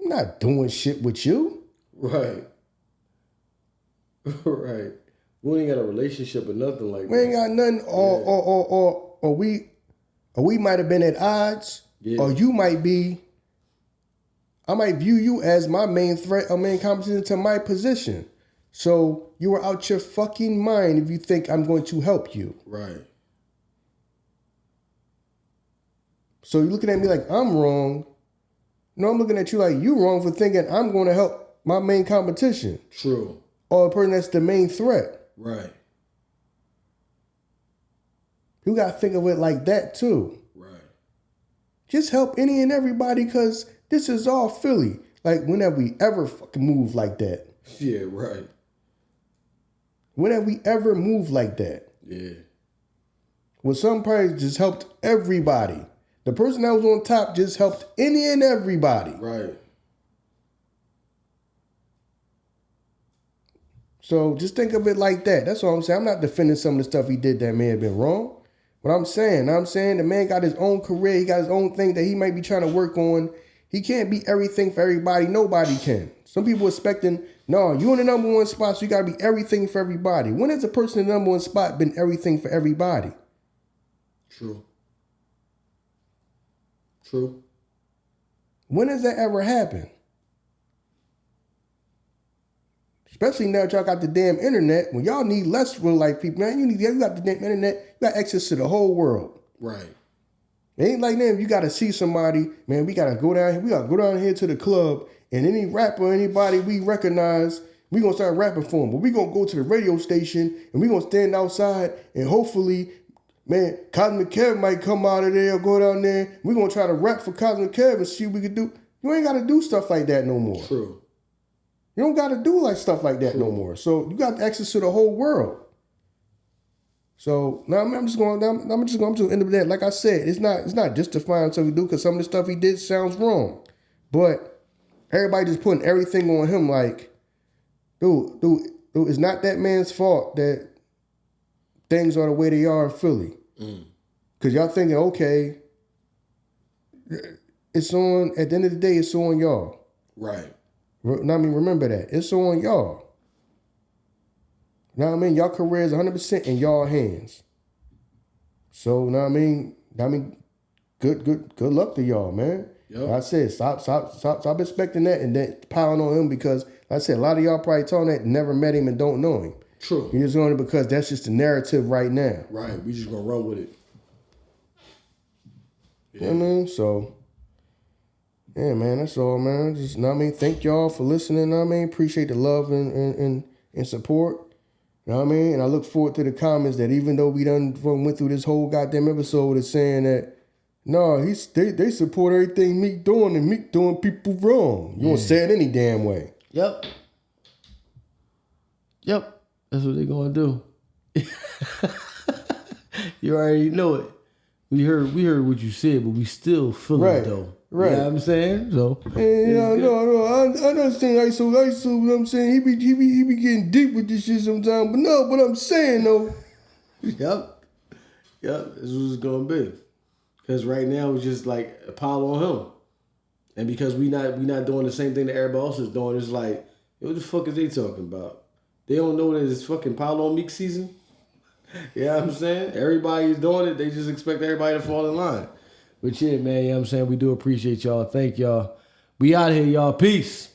I'm not doing shit with you. Right. Right. We ain't got a relationship or nothing like that. We ain't got nothing, or we might have been at odds, or you might be. I might view you as my main threat or main competition to my position. So you are out your fucking mind if you think I'm going to help you. Right. So you're looking at me like I'm wrong. No, I'm looking at you like you wrong for thinking I'm going to help my main competition. True. Or the person that's the main threat. Right. You got to think of it like that too. Right. Just help any and everybody, because this is all Philly. Like, when have we ever fucking moved like that? Yeah, right. When have we ever moved like that? Yeah. Well, some parties just helped everybody. The person that was on top just helped any and everybody. Right. So just think of it like that. That's all I'm saying. I'm not defending some of the stuff he did that may have been wrong. What I'm saying the man got his own career. He got his own thing that he might be trying to work on. He can't be everything for everybody. Nobody can. Some people expecting, no, you in the number one spot, so you got to be everything for everybody. When has a person in the number one spot been everything for everybody? True. When has that ever happened? Especially now that y'all got the damn internet. When y'all need less real life people, man, you got the damn internet, you got access to the whole world. Right. It ain't like that. If you got to see somebody, man, we got to go down here. We got to go down here to the club, and any rapper, anybody we recognize, we going to start rapping for them. But we going to go to the radio station, and we going to stand outside, and hopefully, man, Cosmic Kev might come out of there or go down there. We going to try to rap for Cosmic Kev and see what we can do. You ain't got to do stuff like that no more. True. You don't got to do like stuff like that no more. So you got access to the whole world. So now I'm just going to end up that. Like I said, it's not justifying stuff he do, because some of the stuff he did sounds wrong. But everybody just putting everything on him like, dude, it's not that man's fault that things are the way they are in Philly. Because y'all thinking, okay, it's on, at the end of the day, it's on y'all. Right. Now, I mean, remember that. It's on y'all. Now, I mean, y'all career is 100% in y'all hands. So, now, I mean, good luck to y'all, man. Yep. Like I said, stop expecting that and then piling on him, because, like I said, a lot of y'all probably talking that never met him and don't know him. True. You're just doing it because that's just the narrative right now. Right. We just gonna run with it. Yeah. You know what I mean? So, yeah, man, that's all, man. Just, know what I mean, thank y'all for listening. Know what I mean, appreciate the love and support. You know what I mean? And I look forward to the comments that, even though we done went through this whole goddamn episode, is saying that, no, they support everything Meek doing, and Meek doing people wrong. You won't say it any damn way. Yep. That's what they gonna do. You already know it. We heard what you said, but we still feel it though. Right. You know what I'm saying? So no. I understand Iso, you know what I'm saying? He be getting deep with this shit sometimes. But no, what I'm saying though. Yep. This is what it's gonna be. Because right now it's just like a pile on him. And because we not doing the same thing that everybody else is doing, it's like, what the fuck is they talking about? They don't know that it's fucking pile on Meek season? You know what I'm saying? Everybody's doing it. They just expect everybody to fall in line. But yeah, man, you know what I'm saying? We do appreciate y'all. Thank y'all. We out here, y'all. Peace.